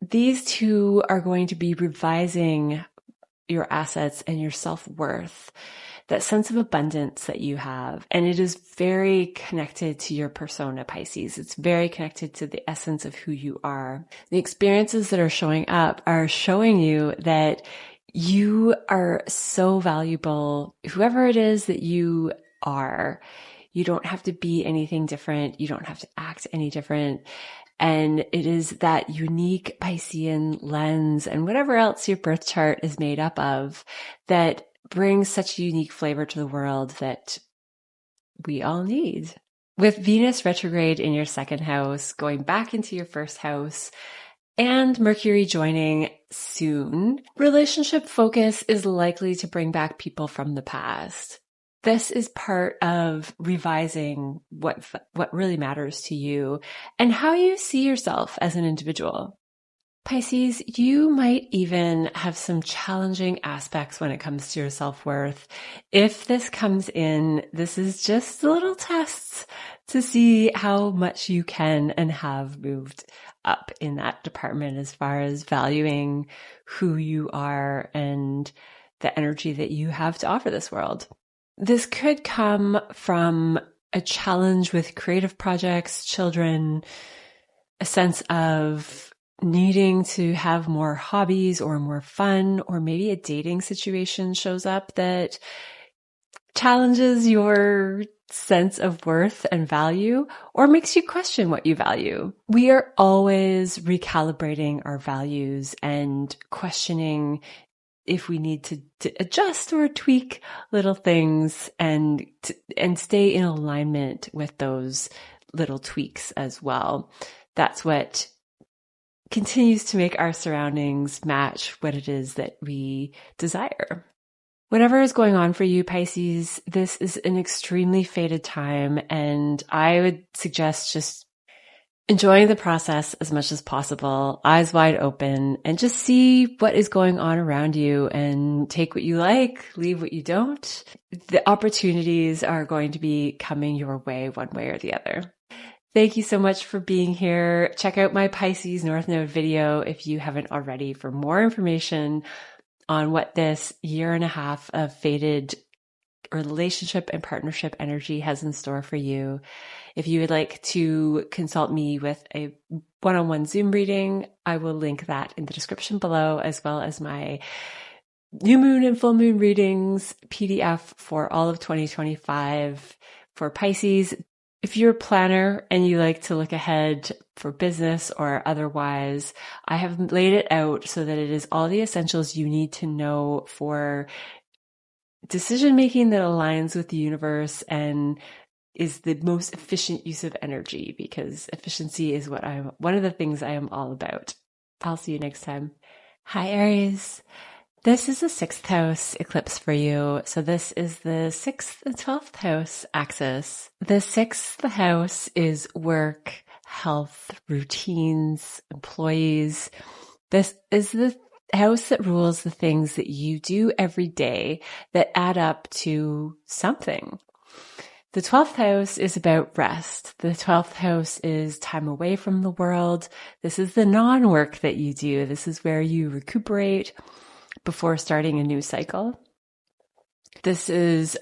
These two are going to be revising your assets and your self-worth, that sense of abundance that you have. And it is very connected to your persona, Pisces. It's very connected to the essence of who you are. The experiences that are showing up are showing you that you are so valuable, whoever it is that you are. You don't have to be anything different. You don't have to act any different. And it is that unique Piscean lens and whatever else your birth chart is made up of that brings such a unique flavor to the world that we all need. With Venus retrograde in your 2nd house, going back into your 1st house, and Mercury joining soon, relationship focus is likely to bring back people from the past. This is part of revising what really matters to you and how you see yourself as an individual. Pisces, you might even have some challenging aspects when it comes to your self-worth. If this comes in, this is just little tests to see how much you can and have moved up in that department as far as valuing who you are and the energy that you have to offer this world. This could come from a challenge with creative projects, children, a sense of needing to have more hobbies or more fun, or maybe a dating situation shows up that challenges your sense of worth and value, or makes you question what you value. We are always recalibrating our values and questioning if we need to adjust or tweak little things and stay in alignment with those little tweaks as well. That's what continues to make our surroundings match what it is that we desire. Whatever is going on for you, Pisces, this is an extremely fated time, and I would suggest just enjoying the process as much as possible, eyes wide open, and just see what is going on around you and take what you like, leave what you don't. The opportunities are going to be coming your way one way or the other. Thank you so much for being here. Check out my Pisces North Node video if you haven't already for more information on what this year and a half of fated relationship and partnership energy has in store for you. If you would like to consult me with a one-on-one Zoom reading, I will link that in the description below, as well as my new moon and full moon readings PDF for all of 2025 for Pisces. If you're a planner and you like to look ahead for business or otherwise, I have laid it out so that it is all the essentials you need to know for decision-making that aligns with the universe and is the most efficient use of energy, because efficiency is one of the things I am all about. I'll see you next time. Hi, Aries. This is a 6th house eclipse for you. So this is the 6th and 12th house axis. The 6th house is work, health, routines, employees. This is the house that rules the things that you do every day that add up to something. The 12th house is about rest. The 12th house is time away from the world. This is the non-work that you do. This is where you recuperate before starting a new cycle. This is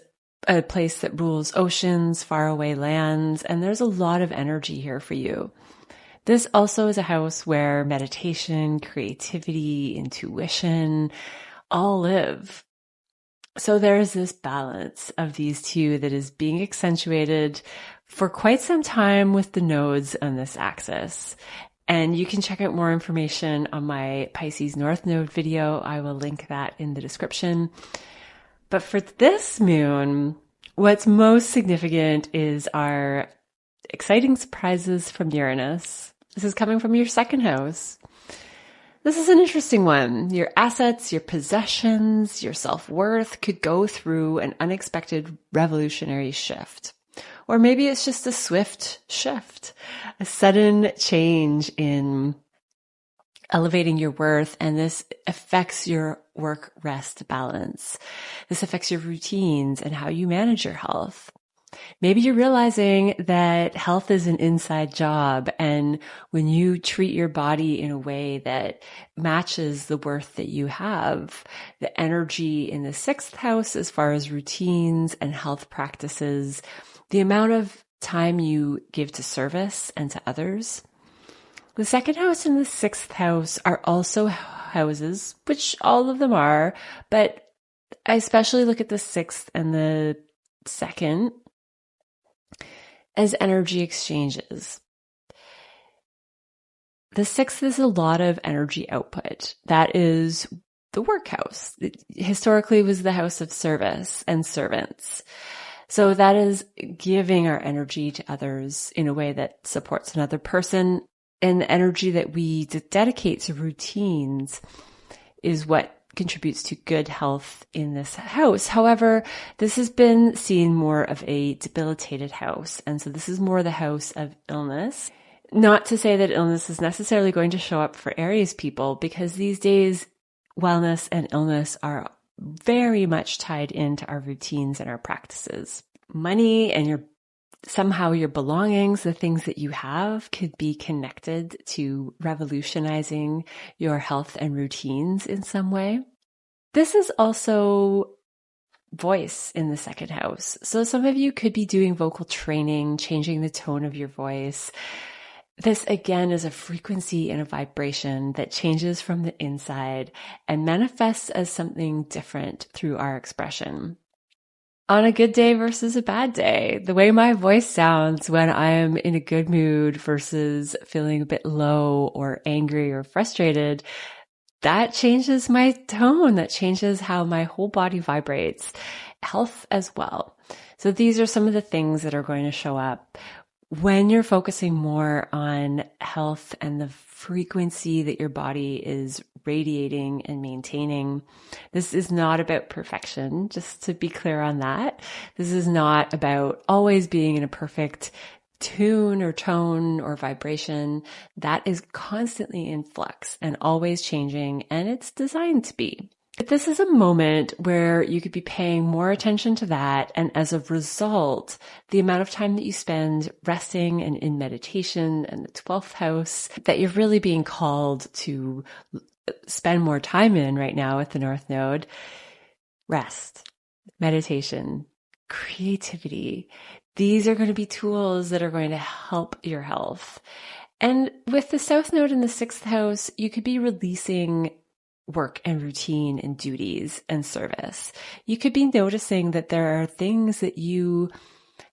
a place that rules oceans, faraway lands, and there's a lot of energy here for you. This also is a house where meditation, creativity, intuition all live. So there's this balance of these two that is being accentuated for quite some time with the nodes on this axis. And you can check out more information on my Pisces North Node video. I will link that in the description. But for this moon, what's most significant is our exciting surprises from Uranus. This is coming from your 2nd house. This is an interesting one. Your assets, your possessions, your self-worth could go through an unexpected revolutionary shift. Or maybe it's just a swift shift, a sudden change in elevating your worth, and this affects your work-rest balance. This affects your routines and how you manage your health. Maybe you're realizing that health is an inside job, and when you treat your body in a way that matches the worth that you have, the energy in the 6th house as far as routines and health practices, the amount of time you give to service and to others. The 2nd house and the 6th house are also houses, which all of them are, but I especially look at the 6th and the 2nd as energy exchanges. The 6th is a lot of energy output. That is the work house. It historically was the house of service and servants. So that is giving our energy to others in a way that supports another person. And the energy that we dedicate to routines is what contributes to good health in this house. However, this has been seen more of a debilitated house. And so this is more the house of illness. Not to say that illness is necessarily going to show up for Aries people, because these days wellness and illness are very much tied into our routines and our practices. Money and somehow your belongings, the things that you have, could be connected to revolutionizing your health and routines in some way. This is also voice in the second house. So some of you could be doing vocal training, changing the tone of your voice. This again is a frequency and a vibration that changes from the inside and manifests as something different through our expression. On a good day versus a bad day, the way my voice sounds when I'm in a good mood versus feeling a bit low or angry or frustrated, that changes my tone. That changes how my whole body vibrates. Health as well. So these are some of the things that are going to show up when you're focusing more on health and the frequency that your body is radiating and maintaining. This is not about perfection, just to be clear on that. This is not about always being in a perfect tune or tone or vibration. That is constantly in flux and always changing, and it's designed to be. But this is a moment where you could be paying more attention to that. And as a result, the amount of time that you spend resting and in meditation and the 12th house that you're really being called to spend more time in right now with the North Node, rest, meditation, creativity. These are going to be tools that are going to help your health. And with the South Node in the 6th house, you could be releasing work and routine and duties and service. You could be noticing that there are things that you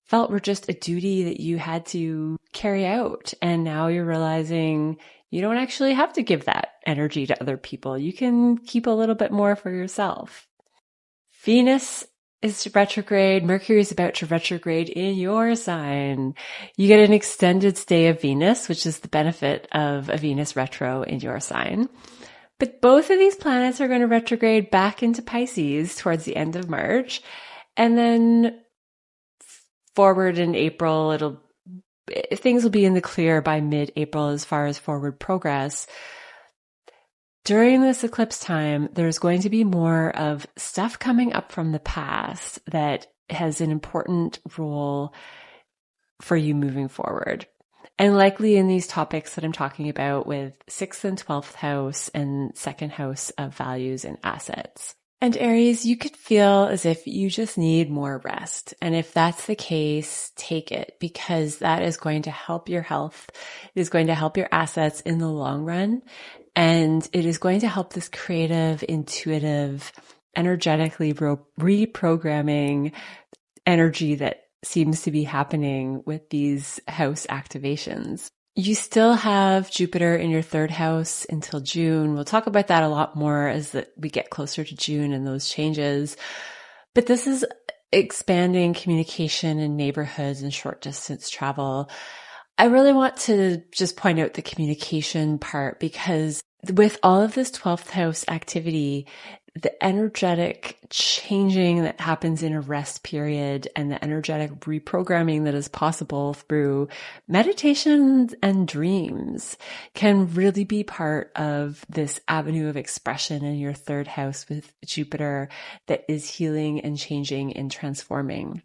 felt were just a duty that you had to carry out. And now you're realizing you don't actually have to give that energy to other people. You can keep a little bit more for yourself. Venus is retrograde. Mercury is about to retrograde in your sign. You get an extended stay of Venus, which is the benefit of a Venus retro in your sign. But both of these planets are going to retrograde back into Pisces towards the end of March. And then forward in April, things will be in the clear by mid-April as far as forward progress. During this eclipse time, there's going to be more of stuff coming up from the past that has an important role for you moving forward. And likely in these topics that I'm talking about with 6th and 12th house and 2nd house of values and assets. And Aries, you could feel as if you just need more rest. And if that's the case, take it, because that is going to help your health. It is going to help your assets in the long run. And it is going to help this creative, intuitive, energetically reprogramming energy that seems to be happening with these house activations. You still have Jupiter in your 3rd house until June. We'll talk about that a lot more as we get closer to June and those changes. But this is expanding communication in neighborhoods and short distance travel. I really want to just point out the communication part, because with all of this 12th house activity, the energetic changing that happens in a rest period and the energetic reprogramming that is possible through meditation and dreams can really be part of this avenue of expression in your 3rd house with Jupiter that is healing and changing and transforming.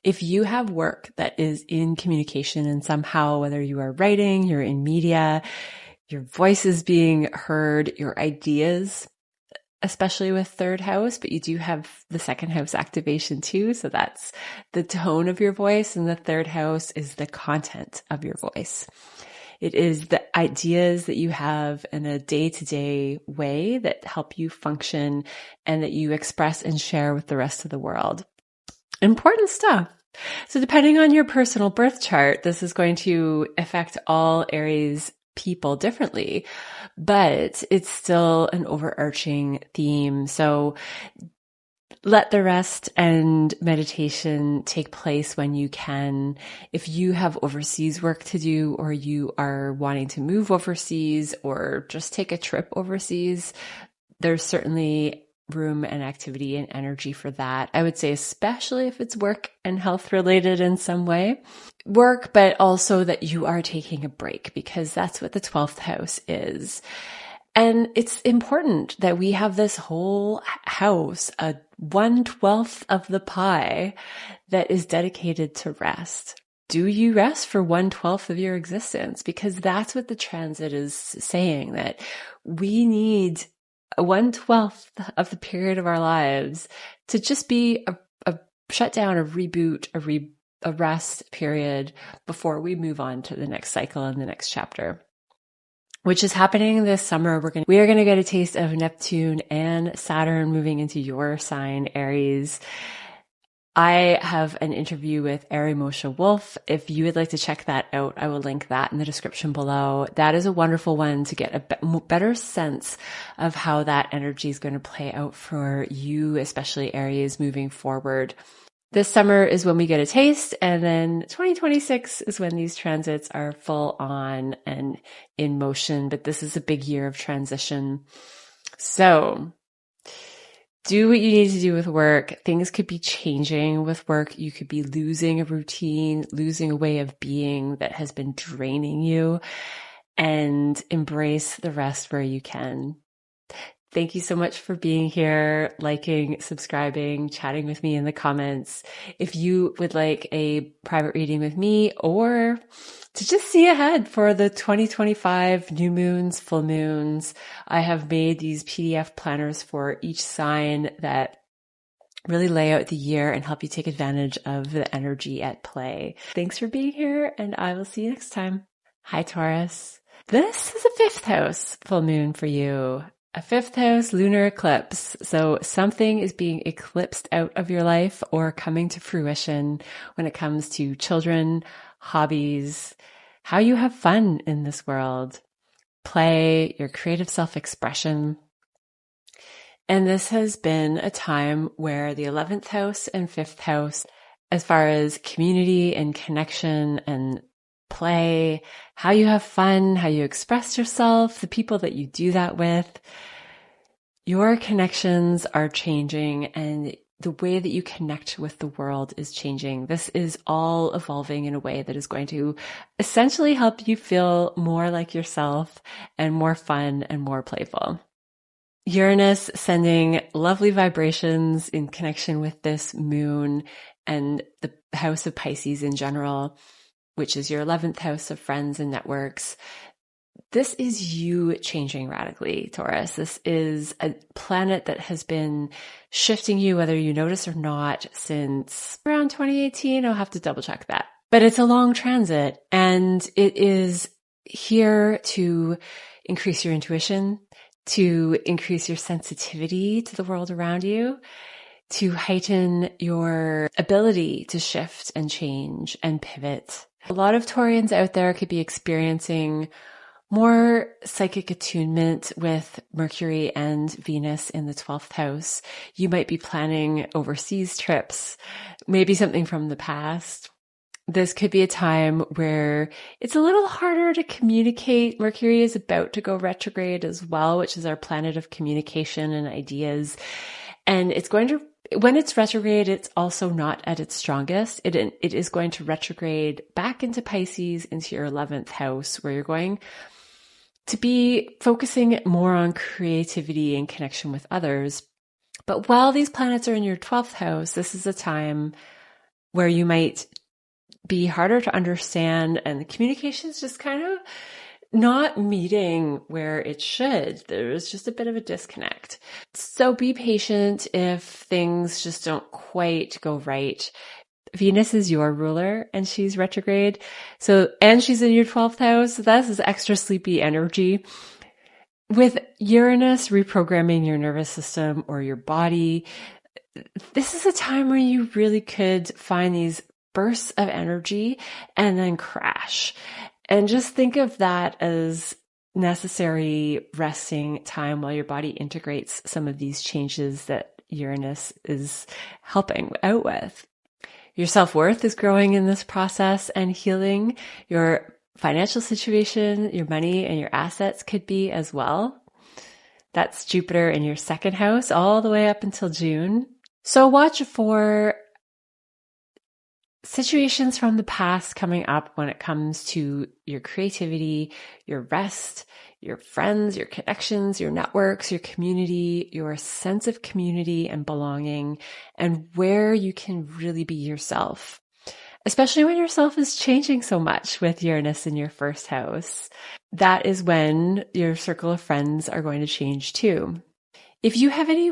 If you have work that is in communication and somehow, whether you are writing, you're in media, your voice is being heard, your ideas, especially with 3rd house, but you do have the 2nd house activation too. So that's the tone of your voice, and the 3rd house is the content of your voice. It is the ideas that you have in a day-to-day way that help you function and that you express and share with the rest of the world. Important stuff. So depending on your personal birth chart, this is going to affect all Aries people differently, but it's still an overarching theme. So let the rest and meditation take place when you can. If you have overseas work to do, or you are wanting to move overseas or just take a trip overseas, there's certainly room and activity and energy for that. I would say, especially if it's work and health related in some way. Work, but also that you are taking a break, because that's what the 12th house is. And it's important that we have this whole house, a 1/12 of the pie, that is dedicated to rest. Do you rest for 1/12 of your existence? Because that's what the transit is saying, that we need 1/12 of the period of our lives to just be a shutdown, a reboot, a rest period before we move on to the next cycle and the next chapter, which is happening this summer. We are going to get a taste of Neptune and Saturn moving into your sign, Aries. I have an interview with MOSHE WOLFE. If you would like to check that out, I will link that in the description below. That is a wonderful one to get a better sense of how that energy is going to play out for you, especially Aries, moving forward. This summer is when we get a taste, and then 2026 is when these transits are full on and in motion, but this is a big year of transition. So do what you need to do with work. Things could be changing with work. You could be losing a routine, losing a way of being that has been draining you, and embrace the rest where you can. Thank you so much for being here, liking, subscribing, chatting with me in the comments. If you would like a private reading with me or to just see ahead for the 2025 new moons, full moons, I have made these PDF planners for each sign that really lay out the year and help you take advantage of the energy at play. Thanks for being here, and I will see you next time. Hi, Taurus. This is a 5th house full moon for you. A 5th house lunar eclipse. So something is being eclipsed out of your life or coming to fruition when it comes to children, hobbies, how you have fun in this world, play, your creative self-expression. And this has been a time where the 11th house and 5th house, as far as community and connection and play, how you have fun, how you express yourself, the people that you do that with, your connections are changing and the way that you connect with the world is changing. This is all evolving in a way that is going to essentially help you feel more like yourself and more fun and more playful. Uranus sending lovely vibrations in connection with this moon and the house of Pisces in general, which is your 11th house of friends and networks. This is you changing radically, Taurus. This is a planet that has been shifting you, whether you notice or not, since around 2018. I'll have to double check that. But it's a long transit, and it is here to increase your intuition, to increase your sensitivity to the world around you, to heighten your ability to shift and change and pivot. A lot of Taurians out there could be experiencing more psychic attunement with Mercury and Venus in the 12th house. You might be planning overseas trips, maybe something from the past. This could be a time where it's a little harder to communicate. Mercury is about to go retrograde as well, which is our planet of communication and ideas. And it's going to, when it's retrograde, it's also not at its strongest. It is going to retrograde back into Pisces, into your 11th house, where you're going to be focusing more on creativity and connection with others. But while these planets are in your 12th house, this is a time where you might be harder to understand and the communication is just kind of not meeting where it should. There's just a bit of a disconnect. So be patient if things just don't quite go right. Venus is your ruler and she's retrograde. And she's in your 12th house. So that's this extra sleepy energy. With Uranus reprogramming your nervous system or your body, this is a time where you really could find these bursts of energy and then crash. And just think of that as necessary resting time while your body integrates some of these changes that Uranus is helping out with. Your self-worth is growing in this process and healing. Your financial situation, your money and your assets could be as well. That's Jupiter in your 2nd house all the way up until June. So watch for situations from the past coming up when it comes to your creativity, your rest, your friends, your connections, your networks, your community, your sense of community and belonging, and where you can really be yourself, especially when yourself is changing so much with Uranus in your 1st house. That is when your circle of friends are going to change too. If you have any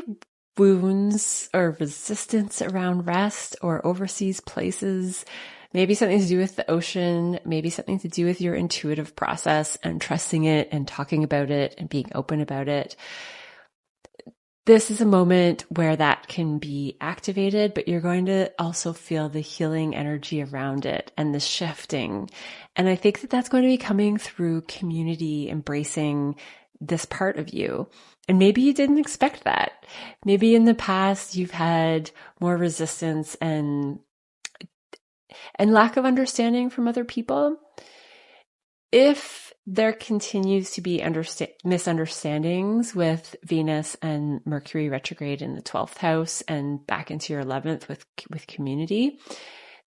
wounds or resistance around rest or overseas places, maybe something to do with the ocean, maybe something to do with your intuitive process and trusting it and talking about it and being open about it, this is a moment where that can be activated, but you're going to also feel the healing energy around it and the shifting. And I think that that's going to be coming through community, embracing this part of you. And maybe you didn't expect that. Maybe in the past you've had more resistance and lack of understanding from other people. If there continues to be misunderstandings with Venus and Mercury retrograde in the 12th house and back into your 11th with community,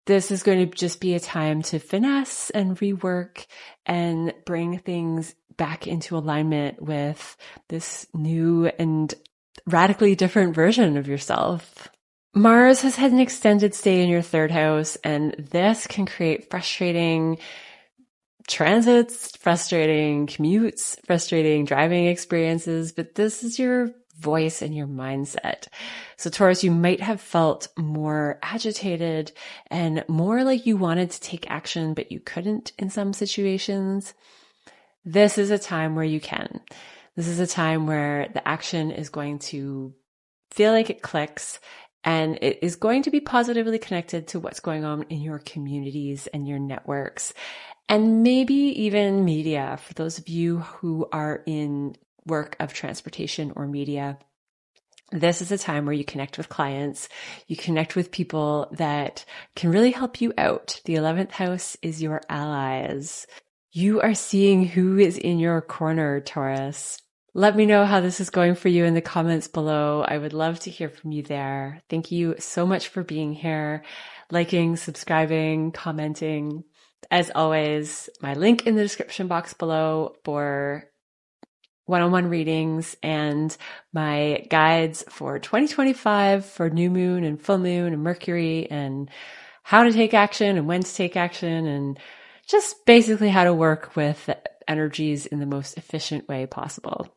this is going to just be a time to finesse and rework and bring things back into alignment with this new and radically different version of yourself. Mars has had an extended stay in your 3rd house, and this can create frustrating transits, frustrating commutes, frustrating driving experiences, but this is your voice and your mindset. So Taurus, you might have felt more agitated and more like you wanted to take action, but you couldn't in some situations. This is a time where you can. This is a time where the action is going to feel like it clicks, and it is going to be positively connected to what's going on in your communities and your networks. And maybe even media, for those of you who are in work of transportation or media. This is a time where you connect with clients, you connect with people that can really help you out. The 11th house is your allies. You are seeing who is in your corner, Taurus. Let me know how this is going for you in the comments below. I would love to hear from you there. Thank you so much for being here, liking, subscribing, commenting. As always, my link in the description box below for one-on-one readings and my guides for 2025 for new moon and full moon and Mercury and how to take action and when to take action and just basically how to work with energies in the most efficient way possible.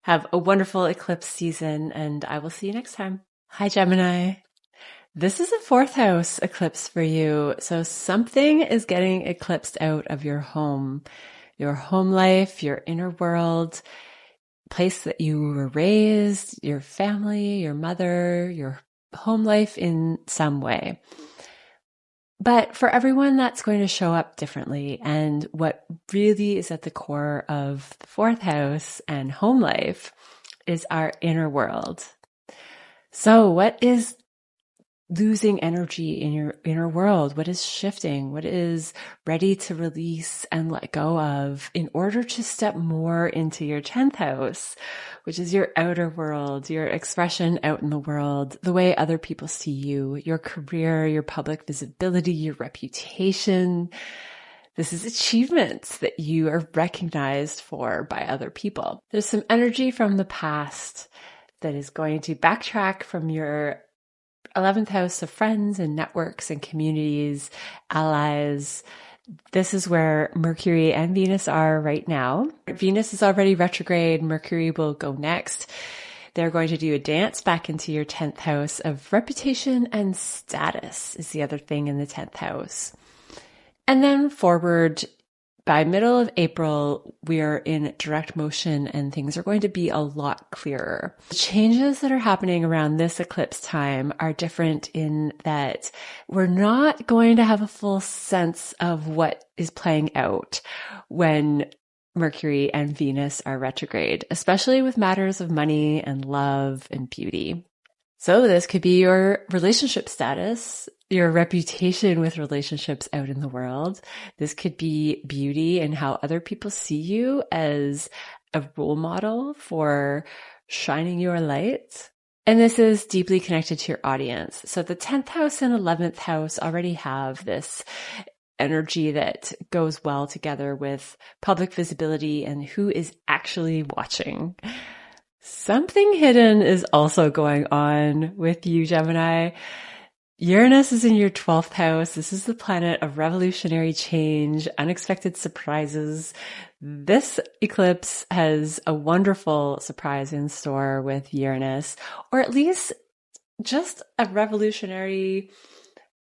Have a wonderful eclipse season, and I will see you next time. Hi, Gemini. This is a 4th house eclipse for you. So something is getting eclipsed out of your home life, your inner world, place that you were raised, your family, your mother, your home life in some way. But for everyone, that's going to show up differently. And what really is at the core of the 4th house and home life is our inner world. So what is losing energy in your inner world? What is shifting? What is ready to release and let go of in order to step more into your 10th house, which is your outer world, your expression out in the world, the way other people see you, your career, your public visibility, your reputation. This is achievements that you are recognized for by other people. There's some energy from the past that is going to backtrack from your 11th house of friends and networks and communities, allies. This is where Mercury and Venus are right now. Venus is already retrograde. Mercury will go next. They're going to do a dance back into your 10th house of reputation and status is the other thing in the 10th house. And then forward by middle of April, we are in direct motion and things are going to be a lot clearer. The changes that are happening around this eclipse time are different in that we're not going to have a full sense of what is playing out when Mercury and Venus are retrograde, especially with matters of money and love and beauty. So this could be your relationship status, your reputation with relationships out in the world. This could be beauty and how other people see you as a role model for shining your light. And this is deeply connected to your audience. So the 10th house and 11th house already have this energy that goes well together with public visibility and who is actually watching. Something hidden is also going on with you, Gemini. Uranus is in your 12th house. This is the planet of revolutionary change, unexpected surprises. This eclipse has a wonderful surprise in store with Uranus, or at least just a revolutionary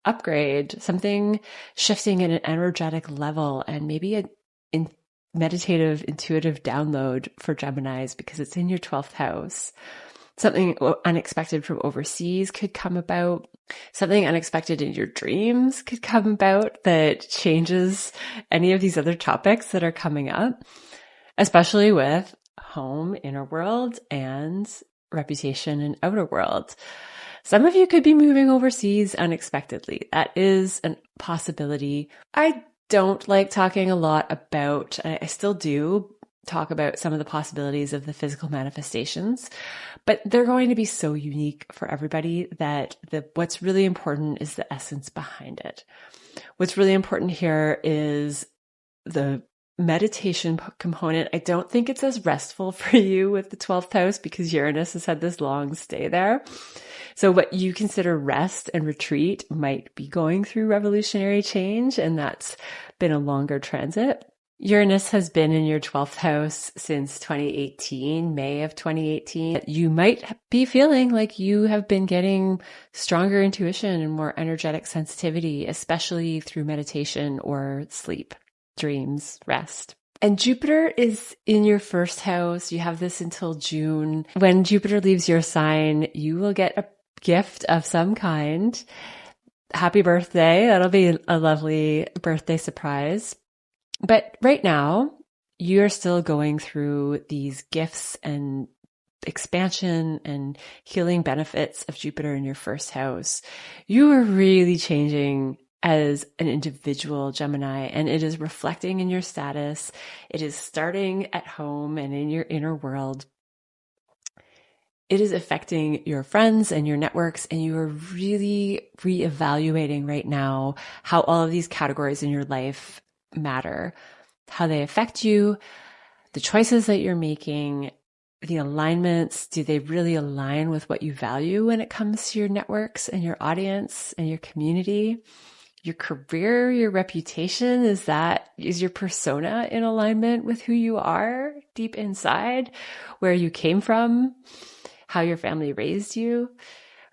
upgrade, something shifting at an energetic level, and maybe a meditative, intuitive download for Geminis because it's in your 12th house. Something unexpected from overseas could come about. Something unexpected in your dreams could come about that changes any of these other topics that are coming up, especially with home, inner world, and reputation and outer world. Some of you could be moving overseas unexpectedly. That is a possibility. I don't like talking a lot about, I still do talk about some of the possibilities of the physical manifestations, but they're going to be so unique for everybody that what's really important is the essence behind it. What's really important here is the meditation component. I don't think it's as restful for you with the 12th house because Uranus has had this long stay there. So what you consider rest and retreat might be going through revolutionary change, and that's been a longer transit. Uranus has been in your 12th house since 2018, May of 2018. You might be feeling like you have been getting stronger intuition and more energetic sensitivity, especially through meditation or sleep, dreams, rest. And Jupiter is in your first house. You have this until June. When Jupiter leaves your sign, you will get a gift of some kind. Happy birthday. That'll be a lovely birthday surprise. But right now, you're still going through these gifts and expansion and healing benefits of Jupiter in your first house. You are really changing as an individual, Gemini, and it is reflecting in your status. It is starting at home and in your inner world. It is affecting your friends and your networks, and you are really reevaluating right now how all of these categories in your life matter, how they affect you, the choices that you're making, the alignments. Do they really align with what you value when it comes to your networks and your audience and your community? Your career, your reputation, is your persona in alignment with who you are deep inside, where you came from, how your family raised you?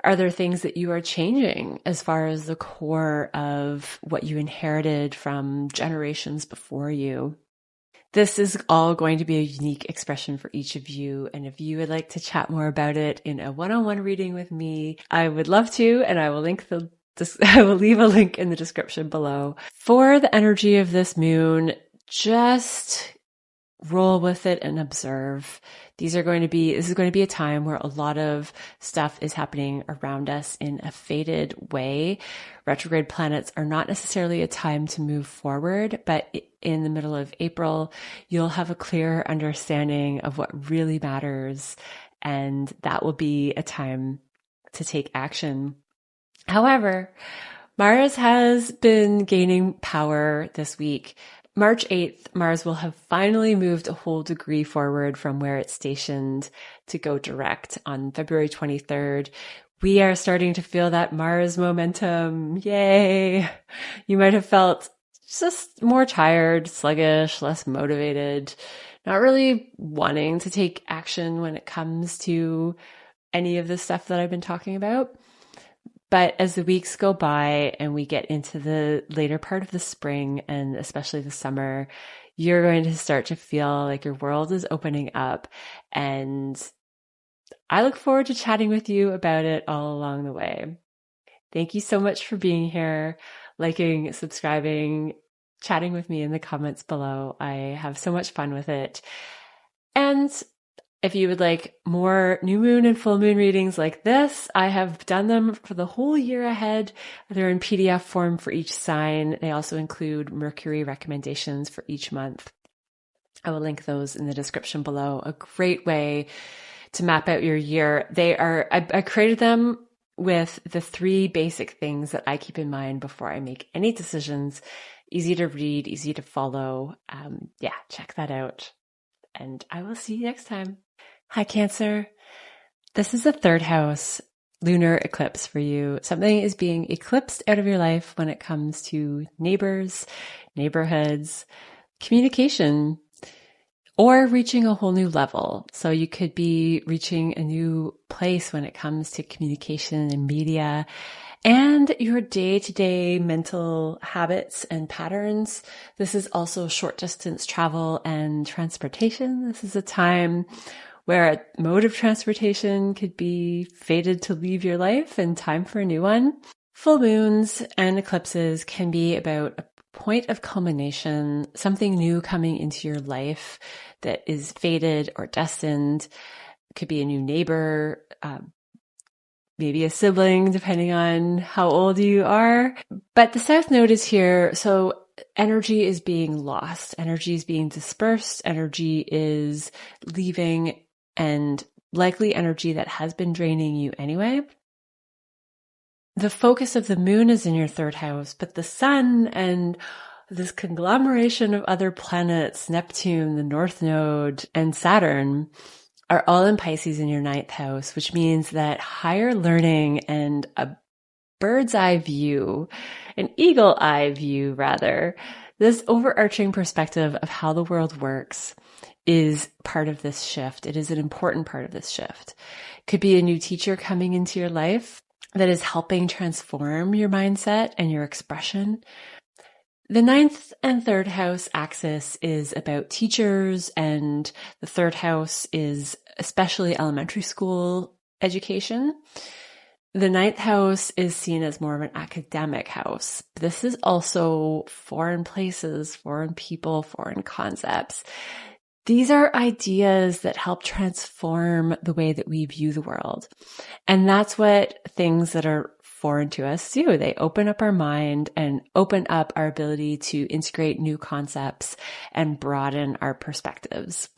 Are there things that you are changing as far as the core of what you inherited from generations before you? This is all going to be a unique expression for each of you. And if you would like to chat more about it in a one-on-one reading with me, I would love to, and I will leave a link in the description below. For the energy of this moon, just roll with it and observe. This is going to be a time where a lot of stuff is happening around us in a fated way. Retrograde planets are not necessarily a time to move forward, but in the middle of April, you'll have a clear understanding of what really matters, and that will be a time to take action. However, Mars has been gaining power this week. March 8th, Mars will have finally moved a whole degree forward from where it's stationed to go direct on February 23rd. We are starting to feel that Mars momentum. Yay! You might have felt just more tired, sluggish, less motivated, not really wanting to take action when it comes to any of the stuff that I've been talking about. But as the weeks go by and we get into the later part of the spring and especially the summer, you're going to start to feel like your world is opening up. And I look forward to chatting with you about it all along the way. Thank you so much for being here, liking, subscribing, chatting with me in the comments below. I have so much fun with it. And if you would like more new moon and full moon readings like this, I have done them for the whole year ahead. They're in PDF form for each sign. They also include Mercury recommendations for each month. I will link those in the description below. A great way to map out your year. I created them with the 3 basic things that I keep in mind before I make any decisions. Easy to read, easy to follow. Check that out. And I will see you next time. Hi, Cancer. This is the 3rd house lunar eclipse for you. Something is being eclipsed out of your life when it comes to neighbors, neighborhoods, communication, or reaching a whole new level. So you could be reaching a new place when it comes to communication and media and your day-to-day mental habits and patterns. This is also short distance travel and transportation. This is a time where a mode of transportation could be fated to leave your life and time for a new one. Full moons and eclipses can be about a point of culmination, something new coming into your life that is fated or destined. It could be a new neighbor, maybe a sibling, depending on how old you are. But the South Node is here, so energy is being lost. Energy is being dispersed. Energy is leaving, and likely energy that has been draining you anyway. The focus of the moon is in your third house, but the sun and this conglomeration of other planets, Neptune, the North Node, and Saturn, are all in Pisces in your ninth house, which means that higher learning and a bird's eye view, an eagle eye view rather, this overarching perspective of how the world works is part of this shift. It is an important part of this shift. Could be a new teacher coming into your life that is helping transform your mindset and your expression. The ninth and third house axis is about teachers, and the third house is especially elementary school education. The ninth house is seen as more of an academic house. This is also foreign places, foreign people, foreign concepts. These are ideas that help transform the way that we view the world. And that's what things that are foreign to us do. They open up our mind and open up our ability to integrate new concepts and broaden our perspectives.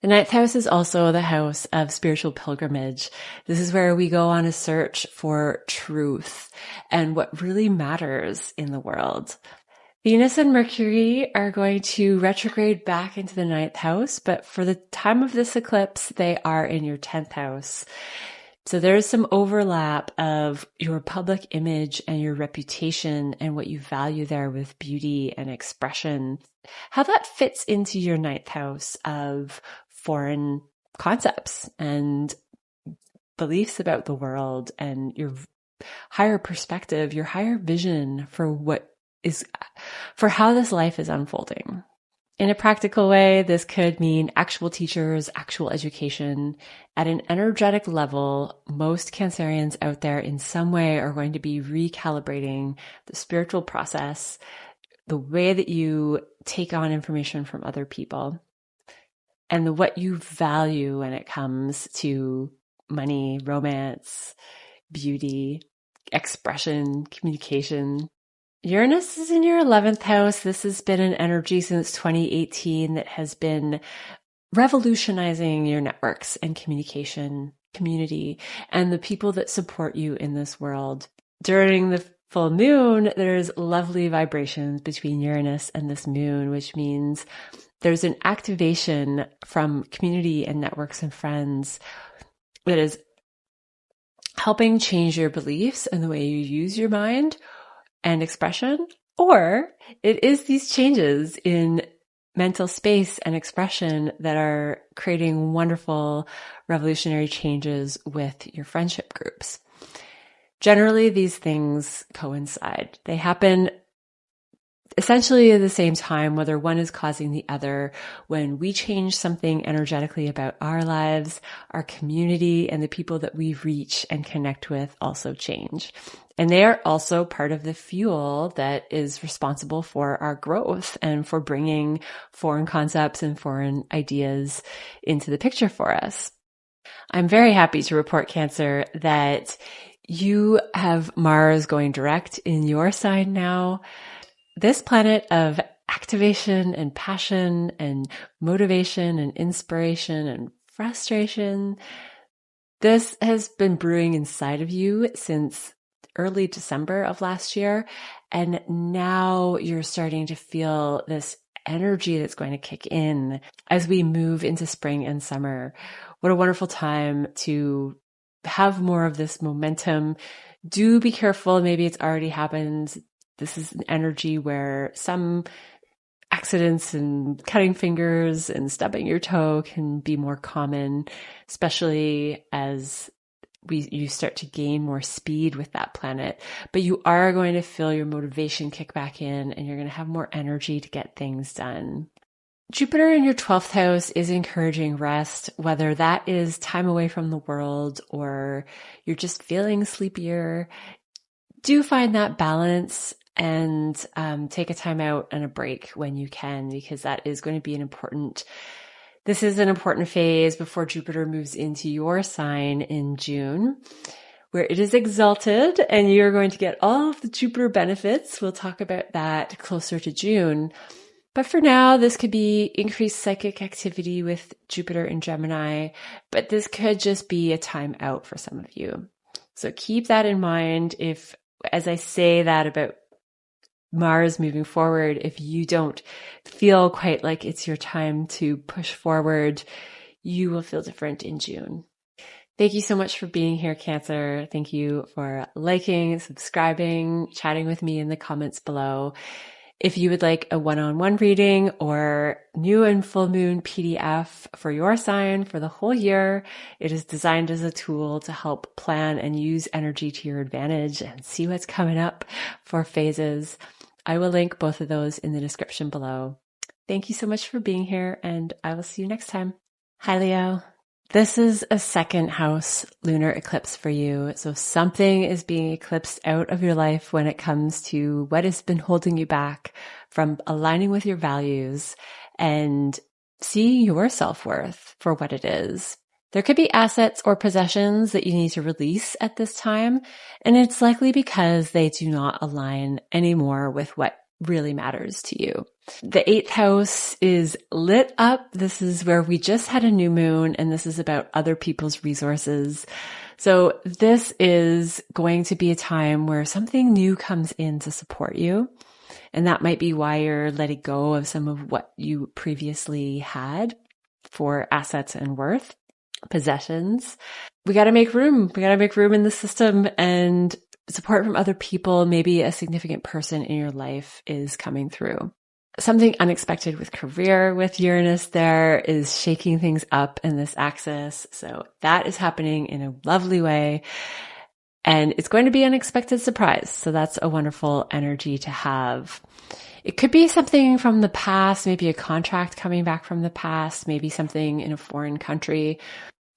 The ninth house is also the house of spiritual pilgrimage. This is where we go on a search for truth and what really matters in the world. Venus and Mercury are going to retrograde back into the ninth house, but for the time of this eclipse, they are in your 10th house. So there's some overlap of your public image and your reputation and what you value there with beauty and expression, how that fits into your ninth house of foreign concepts and beliefs about the world and your higher perspective, your higher vision for how this life is unfolding. In a practical way, this could mean actual teachers, actual education. At an energetic level, most Cancerians out there in some way are going to be recalibrating the spiritual process, the way that you take on information from other people, and what you value when it comes to money, romance, beauty, expression, communication. Uranus is in your 11th house. This has been an energy since 2018 that has been revolutionizing your networks and communication, community, and the people that support you in this world. During the full moon, there's lovely vibrations between Uranus and this moon, which means there's an activation from community and networks and friends that is helping change your beliefs and the way you use your mind and expression, or it is these changes in mental space and expression that are creating wonderful revolutionary changes with your friendship groups. Generally, these things coincide. They happen essentially at the same time, whether one is causing the other. When we change something energetically about our lives, our community, and the people that we reach and connect with also change. And they are also part of the fuel that is responsible for our growth and for bringing foreign concepts and foreign ideas into the picture for us. I'm very happy to report, Cancer, that you have Mars going direct in your sign now. This planet of activation and passion and motivation and inspiration and frustration, this has been brewing inside of you since early December of last year. And now you're starting to feel this energy that's going to kick in as we move into spring and summer. What a wonderful time to have more of this momentum. Do be careful. Maybe it's already happened. This is an energy where some accidents and cutting fingers and stubbing your toe can be more common, especially as you start to gain more speed with that planet. But you are going to feel your motivation kick back in, and you're going to have more energy to get things done. Jupiter in your 12th house is encouraging rest, whether that is time away from the world or you're just feeling sleepier. Do find that balance and take a time out and a break when you can, because that is going to be this is an important phase before Jupiter moves into your sign in June, where it is exalted and you're going to get all of the Jupiter benefits. We'll talk about that closer to June. But for now, this could be increased psychic activity with Jupiter in Gemini, but this could just be a time out for some of you. So keep that in mind. As I say that about Mars moving forward, if you don't feel quite like it's your time to push forward, you will feel different in June. Thank you so much for being here, Cancer. Thank you for liking, subscribing, chatting with me in the comments below. If you would like a one-on-one reading or new and full moon PDF for your sign for the whole year, it is designed as a tool to help plan and use energy to your advantage and see what's coming up for phases. I will link both of those in the description below. Thank you so much for being here, and I will see you next time. Hi, Leo. This is a second house lunar eclipse for you. So something is being eclipsed out of your life when it comes to what has been holding you back from aligning with your values and seeing your self-worth for what it is. There could be assets or possessions that you need to release at this time, and it's likely because they do not align anymore with what really matters to you. The 8th house is lit up. This is where we just had a new moon, and this is about other people's resources. So this is going to be a time where something new comes in to support you. And that might be why you're letting go of some of what you previously had for assets and worth, possessions. We got to make room. We got to make room in the system, and support from other people. Maybe a significant person in your life is coming through. Something unexpected with career with Uranus there is shaking things up in this axis. So that is happening in a lovely way. And it's going to be an unexpected surprise. So that's a wonderful energy to have. It could be something from the past, maybe a contract coming back from the past, maybe something in a foreign country.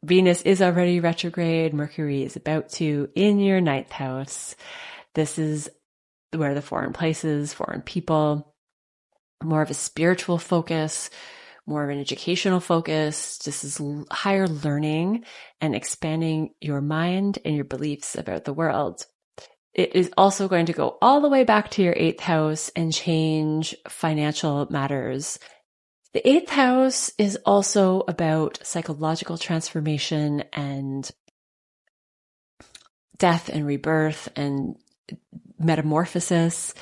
Venus is already retrograde. Mercury is about to in your 9th house. This is where the foreign places, foreign people, more of a spiritual focus, more of an educational focus. This is higher learning and expanding your mind and your beliefs about the world. It is also going to go all the way back to your 8th house and change financial matters. The 8th house is also about psychological transformation and death and rebirth and metamorphosis.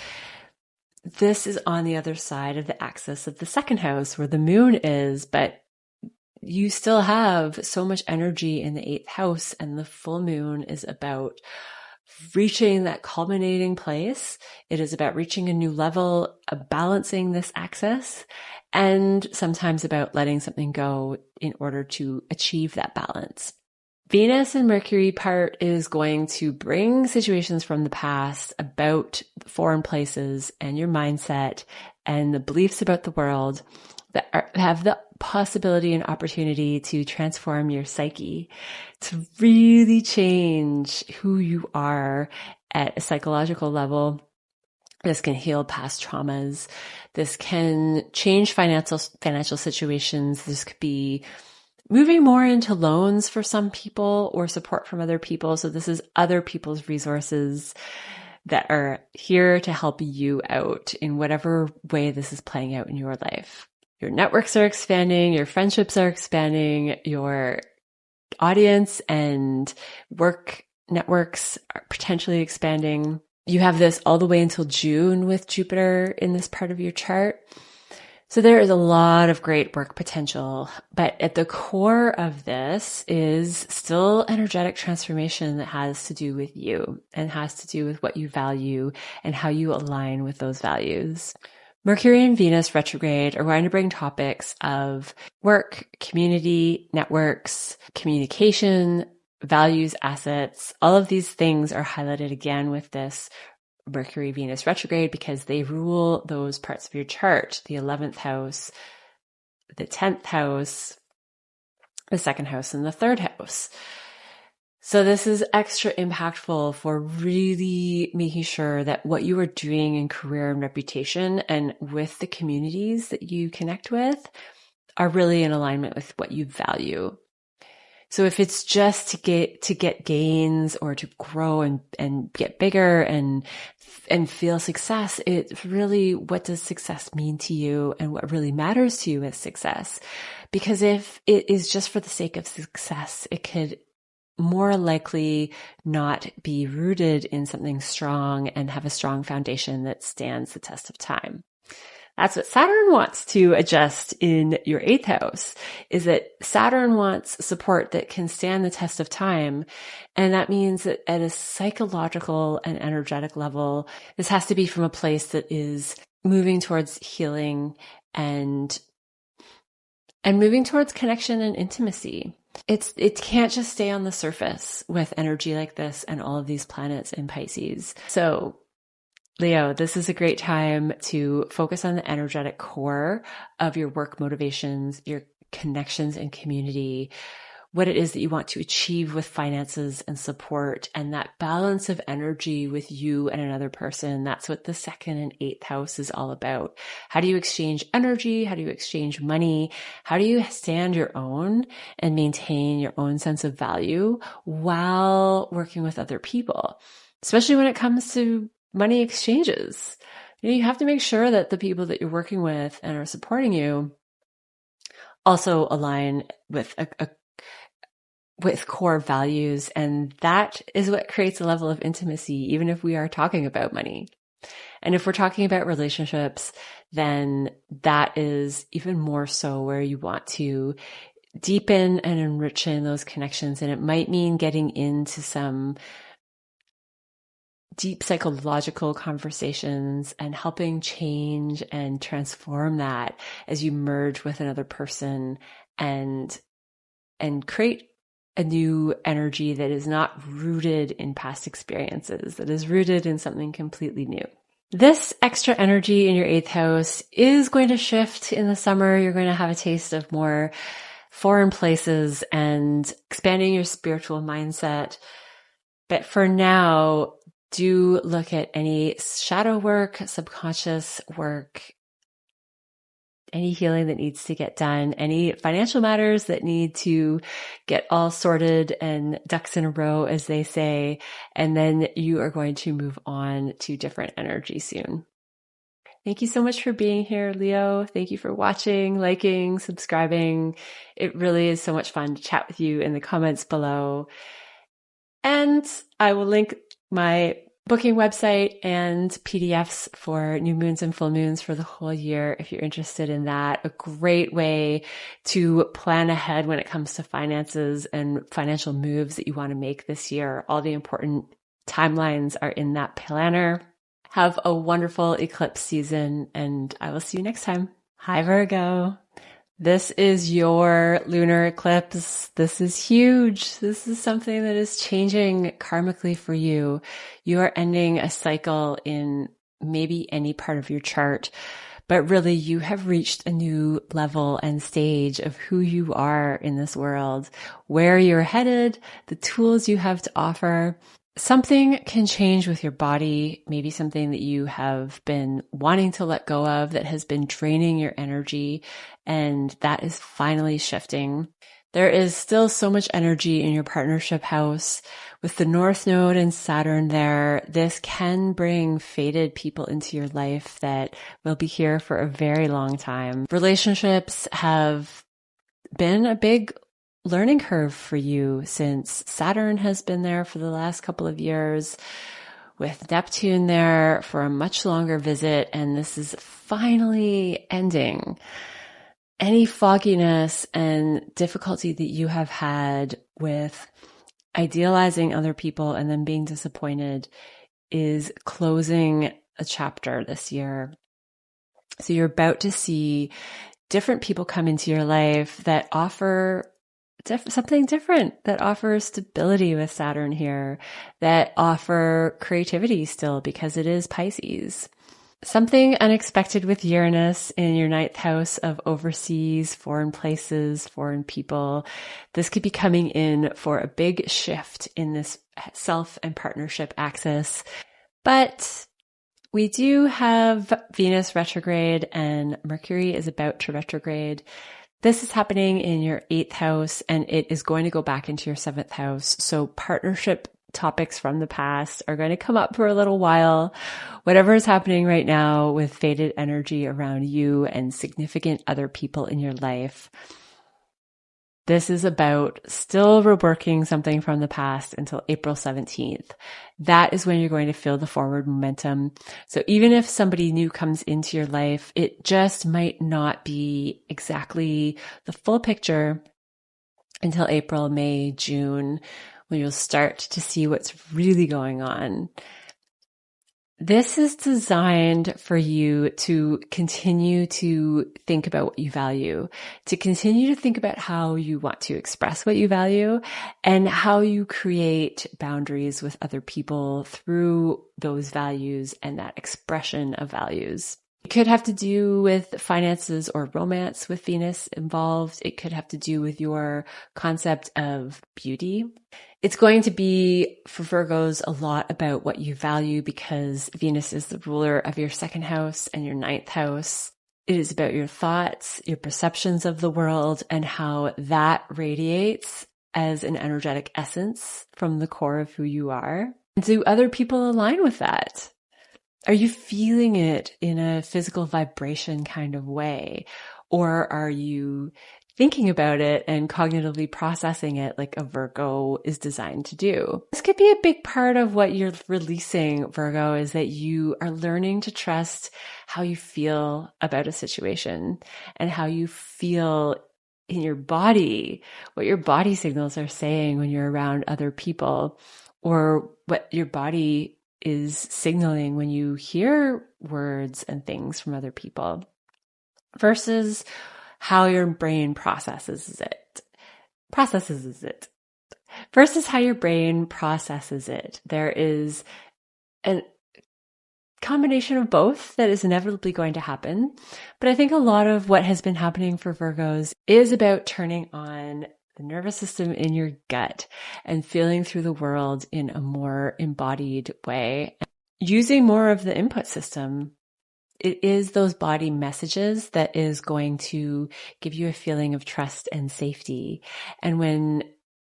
This is on the other side of the axis of the 2nd house where the moon is, but you still have so much energy in the 8th house, and the full moon is about reaching that culminating place. It is about reaching a new level of balancing this axis, and sometimes about letting something go in order to achieve that balance. Venus and Mercury part is going to bring situations from the past about foreign places and your mindset and the beliefs about the world that have the possibility and opportunity to transform your psyche, to really change who you are at a psychological level. This can heal past traumas. This can change financial situations. This could be moving more into loans for some people or support from other people. So this is other people's resources that are here to help you out in whatever way this is playing out in your life. Your networks are expanding, your friendships are expanding, your audience and work networks are potentially expanding. You have this all the way until June with Jupiter in this part of your chart. So there is a lot of great work potential, but at the core of this is still energetic transformation that has to do with you and has to do with what you value and how you align with those values. Mercury and Venus retrograde are going to bring topics of work, community, networks, communication, values, assets. All of these things are highlighted again with this Mercury Venus retrograde because they rule those parts of your chart, the 11th house, the 10th house, the second house, and the third house. So this is extra impactful for really making sure that what you are doing in career and reputation and with the communities that you connect with are really in alignment with what you value. So if it's just to get gains or to grow and get bigger and feel success, it's really, what does success mean to you and what really matters to you is success? Because if it is just for the sake of success, it could more likely not be rooted in something strong and have a strong foundation that stands the test of time. That's what Saturn wants to adjust in your 8th house, is that Saturn wants support that can stand the test of time. And that means that at a psychological and energetic level, this has to be from a place that is moving towards healing and moving towards connection and intimacy. It can't just stay on the surface with energy like this and all of these planets in Pisces. So Leo, this is a great time to focus on the energetic core of your work motivations, your connections and community, what it is that you want to achieve with finances and support, and that balance of energy with you and another person. That's what the 2nd and 8th house is all about. How do you exchange energy? How do you exchange money? How do you stand your own and maintain your own sense of value while working with other people, especially when it comes to money exchanges? You have to make sure that the people that you're working with and are supporting you also align with with core values. And that is what creates a level of intimacy, even if we are talking about money. And if we're talking about relationships, then that is even more so where you want to deepen and enrich in those connections. And it might mean getting into some deep psychological conversations and helping change and transform that as you merge with another person and create a new energy that is not rooted in past experiences, that is rooted in something completely new. This extra energy in your 8th house is going to shift in the summer. You're going to have a taste of more foreign places and expanding your spiritual mindset. But for now, do look at any shadow work, subconscious work, any healing that needs to get done, any financial matters that need to get all sorted and ducks in a row, as they say, and then you are going to move on to different energy soon. Thank you so much for being here, Leo. Thank you for watching, liking, subscribing. It really is so much fun to chat with you in the comments below. And I will link my booking website and PDFs for new moons and full moons for the whole year if you're interested in that. A great way to plan ahead when it comes to finances and financial moves that you want to make this year. All the important timelines are in that planner. Have a wonderful eclipse season, and I will see you next time. Hi, Virgo. This is your lunar eclipse. This is huge. This is something that is changing karmically for you. You are ending a cycle in maybe any part of your chart, but really you have reached a new level and stage of who you are in this world, where you're headed, the tools you have to offer. Something can change with your body, maybe something that you have been wanting to let go of that has been draining your energy, and that is finally shifting. There is still so much energy in your partnership house. With the North Node and Saturn there, this can bring fated people into your life that will be here for a very long time. Relationships have been a big learning curve for you since Saturn has been there for the last couple of years. with Neptune there for a much longer visit, and this is finally ending. Any fogginess and difficulty that you have had with idealizing other people and then being disappointed is closing a chapter this year. So you're about to see different people come into your life that offer something different, that offers stability with Saturn here, that offer creativity still because it is Pisces. Something unexpected with Uranus in your 9th house of overseas, foreign places, foreign people. This could be coming in for a big shift in this self and partnership axis. But we do have Venus retrograde and Mercury is about to retrograde. This is happening in your 8th house and it is going to go back into your 7th house. So partnership topics from the past are going to come up for a little while. Whatever is happening right now with fated energy around you and significant other people in your life, this is about still reworking something from the past until April 17th. That is when you're going to feel the forward momentum. So even if somebody new comes into your life, it just might not be exactly the full picture until April, May, June, when you'll start to see what's really going on. This is designed for you to continue to think about what you value, to continue to think about how you want to express what you value and how you create boundaries with other people through those values and that expression of values. It could have to do with finances or romance with Venus involved. It could have to do with your concept of beauty. It's going to be, for Virgos, a lot about what you value because Venus is the ruler of your 2nd house and your 9th house. It is about your thoughts, your perceptions of the world, and how that radiates as an energetic essence from the core of who you are. And do other people align with that? Are you feeling it in a physical vibration kind of way? Or are you thinking about it and cognitively processing it like a Virgo is designed to do? This could be a big part of what you're releasing, Virgo, is that you are learning to trust how you feel about a situation and how you feel in your body, what your body signals are saying when you're around other people, or what your body is signaling when you hear words and things from other people versus how your brain processes it versus how your brain processes it. There is a combination of both that is inevitably going to happen. But I think a lot of what has been happening for Virgos is about turning on the nervous system in your gut and feeling through the world in a more embodied way. Using more of the input system. It is those body messages that is going to give you a feeling of trust and safety. And when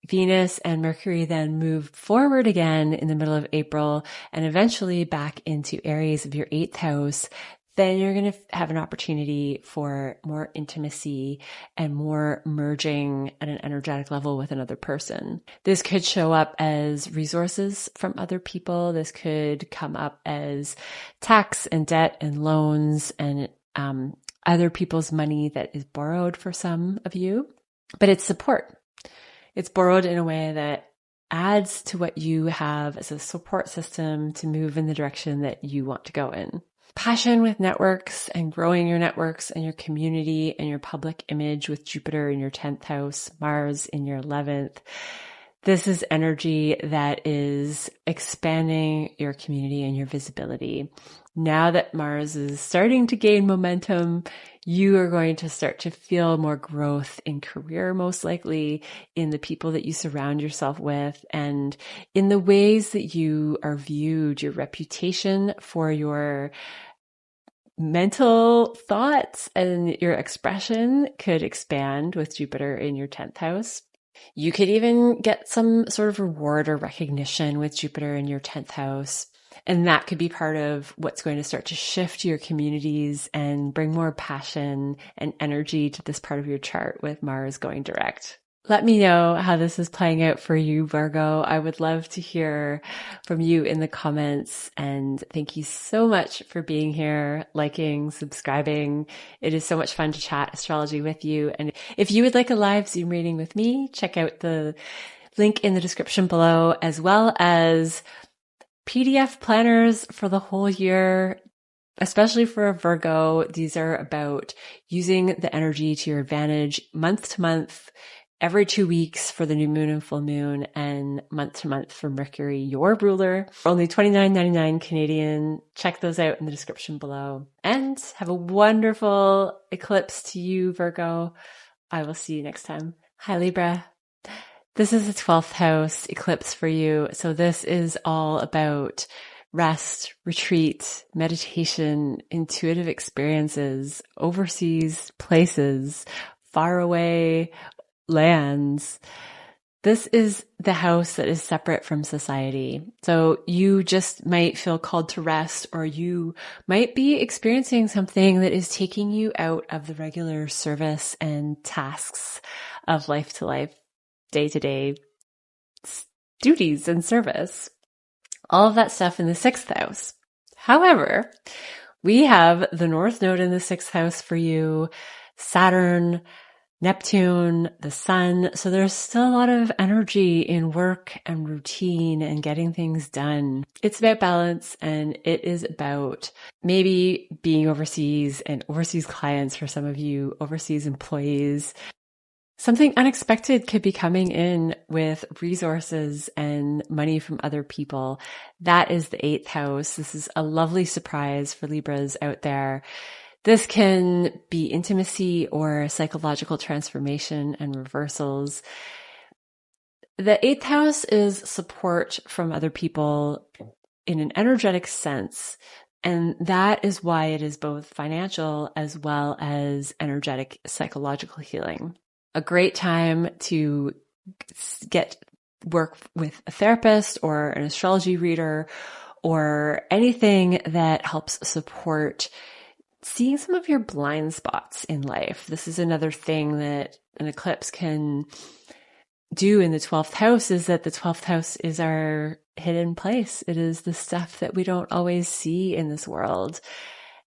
Venus and Mercury then move forward again in the middle of April and eventually back into Aries of your 8th house, then you're going to have an opportunity for more intimacy and more merging at an energetic level with another person. This could show up as resources from other people. This could come up as tax and debt and loans and other people's money that is borrowed for some of you. But it's support. It's borrowed in a way that adds to what you have as a support system to move in the direction that you want to go in. Passion with networks and growing your networks and your community and your public image with Jupiter in your 10th house, Mars in your 11th. This is energy that is expanding your community and your visibility. Now that Mars is starting to gain momentum, you are going to start to feel more growth in career, most likely in the people that you surround yourself with and in the ways that you are viewed. Your reputation for your mental thoughts and your expression could expand with Jupiter in your 10th house. You could even get some sort of reward or recognition with Jupiter in your 10th house. And that could be part of what's going to start to shift your communities and bring more passion and energy to this part of your chart with Mars going direct. Let me know how this is playing out for you, Virgo. I would love to hear from you in the comments. And thank you so much for being here, liking, subscribing. It is so much fun to chat astrology with you. And if you would like a live Zoom reading with me, check out the link in the description below, as well as PDF planners for the whole year. Especially for a Virgo, these are about using the energy to your advantage month to month, every 2 weeks for the new moon and full moon, and month to month for Mercury, your ruler. For only $29.99 Canadian. Check those out in the description below. And have a wonderful eclipse to you, Virgo. I will see you next time. Hi, Libra. This is the 12th house eclipse for you. So this is all about rest, retreat, meditation, intuitive experiences, overseas places, far away lands. This is the house that is separate from society. So you just might feel called to rest, or you might be experiencing something that is taking you out of the regular service and tasks of life to life, day to day duties and service. All of that stuff in the 6th house. However, we have the North Node in the 6th house for you, Saturn, Neptune, the sun. So there's still a lot of energy in work and routine and getting things done. It's about balance, and it is about maybe being overseas and overseas clients for some of you, overseas employees. Something unexpected could be coming in with resources and money from other people. That is the 8th house. This is a lovely surprise for Libras out there. This can be intimacy or psychological transformation and reversals. The 8th house is support from other people in an energetic sense. And that is why it is both financial as well as energetic psychological healing. A great time to work with a therapist or an astrology reader or anything that helps support seeing some of your blind spots in life. This is another thing that an eclipse can do in the 12th house, is that the 12th house is our hidden place. It is the stuff that we don't always see in this world.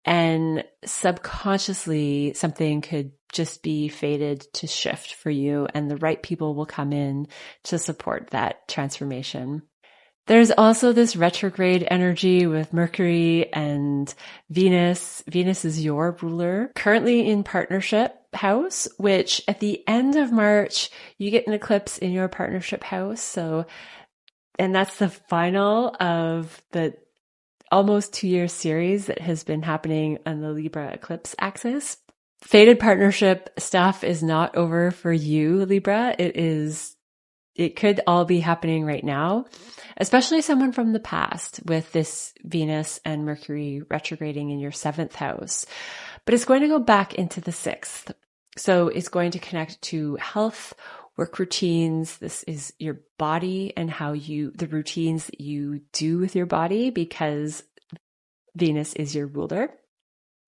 And subconsciously, something could just be fated to shift for you, and the right people will come in to support that transformation. There's also this retrograde energy with Mercury and Venus. Venus is your ruler, currently in partnership house, which at the end of March, you get an eclipse in your partnership house. And that's the final of the almost 2-year series that has been happening on the Libra eclipse axis. Fated partnership stuff is not over for you, Libra. It could all be happening right now, especially someone from the past with this Venus and Mercury retrograding in your 7th house. But it's going to go back into the 6th. So it's going to connect to health, work routines. This is your body and the routines that you do with your body, because Venus is your ruler.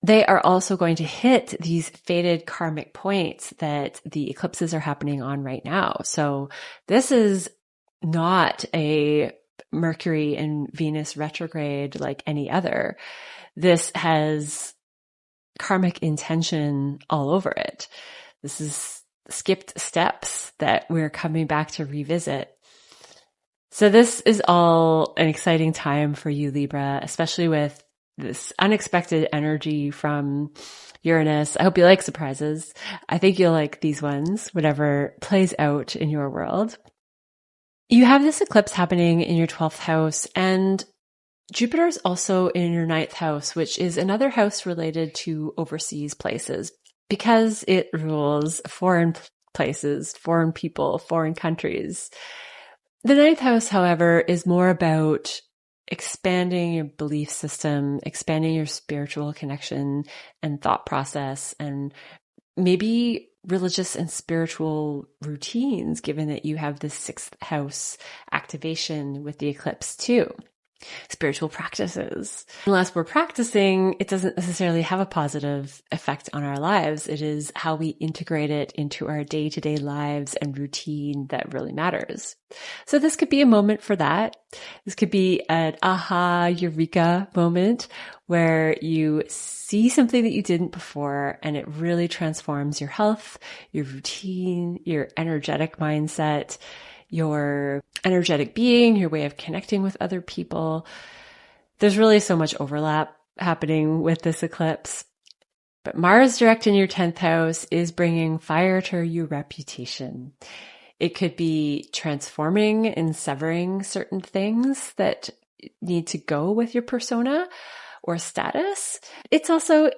They are also going to hit these fated karmic points that the eclipses are happening on right now. So this is not a Mercury and Venus retrograde like any other. This has karmic intention all over it. This is skipped steps that we're coming back to revisit. So this is all an exciting time for you, Libra, especially with this unexpected energy from Uranus. I hope you like surprises. I think you'll like these ones, whatever plays out in your world. You have this eclipse happening in your 12th house, and Jupiter is also in your 9th house, which is another house related to overseas places, because it rules foreign places, foreign people, foreign countries. The 9th house, however, is more about expanding your belief system, expanding your spiritual connection and thought process, and maybe religious and spiritual routines, given that you have this 6th house activation with the eclipse too. spiritual practices. Unless we're practicing, it doesn't necessarily have a positive effect on our lives. It is how we integrate it into our day-to-day lives and routine that really matters. So this could be a moment for that. This could be an aha, eureka moment where you see something that you didn't before and it really transforms your health, your routine, your energetic mindset, your energetic being, your way of connecting with other people. There's really so much overlap happening with this eclipse. But Mars direct in your 10th house is bringing fire to your reputation. It could be transforming and severing certain things that need to go with your persona or status. It's also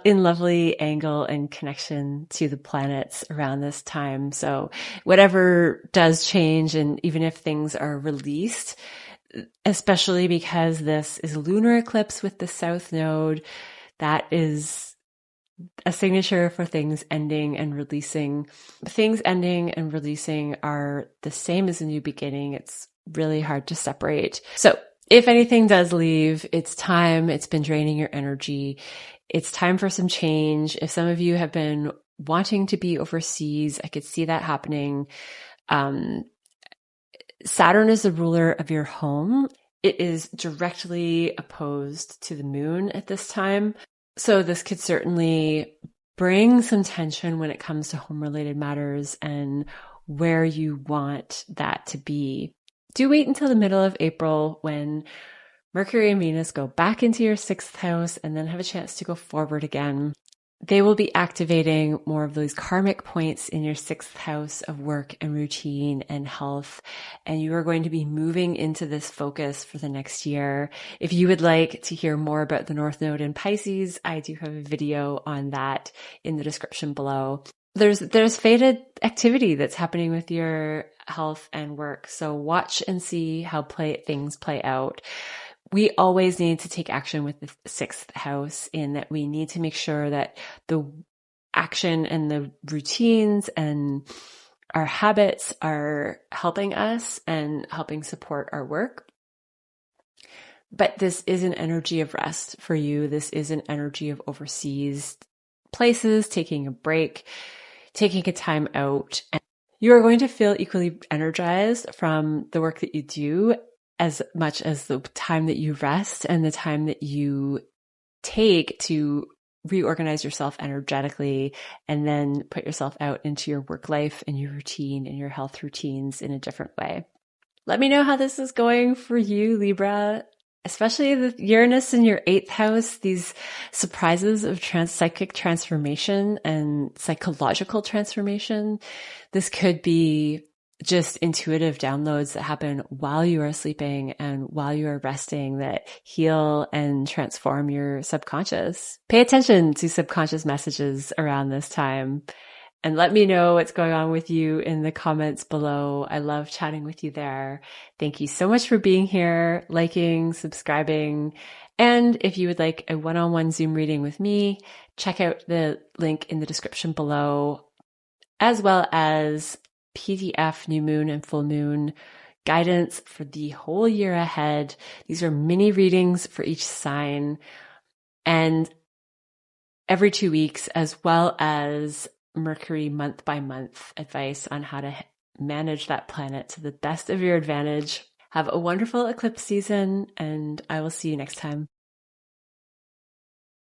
in lovely angle and connection to the planets around this time. So whatever does change, and even if things are released, especially because this is a lunar eclipse with the South Node, that is a signature for things ending and releasing. Things ending and releasing are the same as a new beginning. It's really hard to separate. So if anything does leave, it's time. It's been draining your energy. It's time for some change. If some of you have been wanting to be overseas, I could see that happening. Saturn is the ruler of your home. It is directly opposed to the moon at this time. So this could certainly bring some tension when it comes to home-related matters and where you want that to be. Do wait until the middle of April when Mercury and Venus go back into your 6th house and then have a chance to go forward again. They will be activating more of those karmic points in your 6th house of work and routine and health. And you are going to be moving into this focus for the next year. If you would like to hear more about the North Node in Pisces, I do have a video on that in the description below. There's fated activity that's happening with your health and work. So watch and see how things play out. We always need to take action with the 6th house in that we need to make sure that the action and the routines and our habits are helping us and helping support our work. But this is an energy of rest for you. This is an energy of overseas places, taking a break, taking a time out. And you are going to feel equally energized from the work that you do as much as the time that you rest and the time that you take to reorganize yourself energetically and then put yourself out into your work life and your routine and your health routines in a different way. Let me know how this is going for you, Libra, especially the Uranus in your 8th house, these surprises of psychic transformation and psychological transformation. This could be just intuitive downloads that happen while you are sleeping and while you are resting that heal and transform your subconscious. Pay attention to subconscious messages around this time and let me know what's going on with you in the comments below. I love chatting with you there. Thank you so much for being here, liking, subscribing. And if you would like a one-on-one Zoom reading with me, check out the link in the description below, as well as PDF new moon and full moon guidance for the whole year ahead. These are mini readings for each sign and every 2 weeks, as well as Mercury month by month advice on how to manage that planet to the best of your advantage. Have a wonderful eclipse season, and I will see you next time.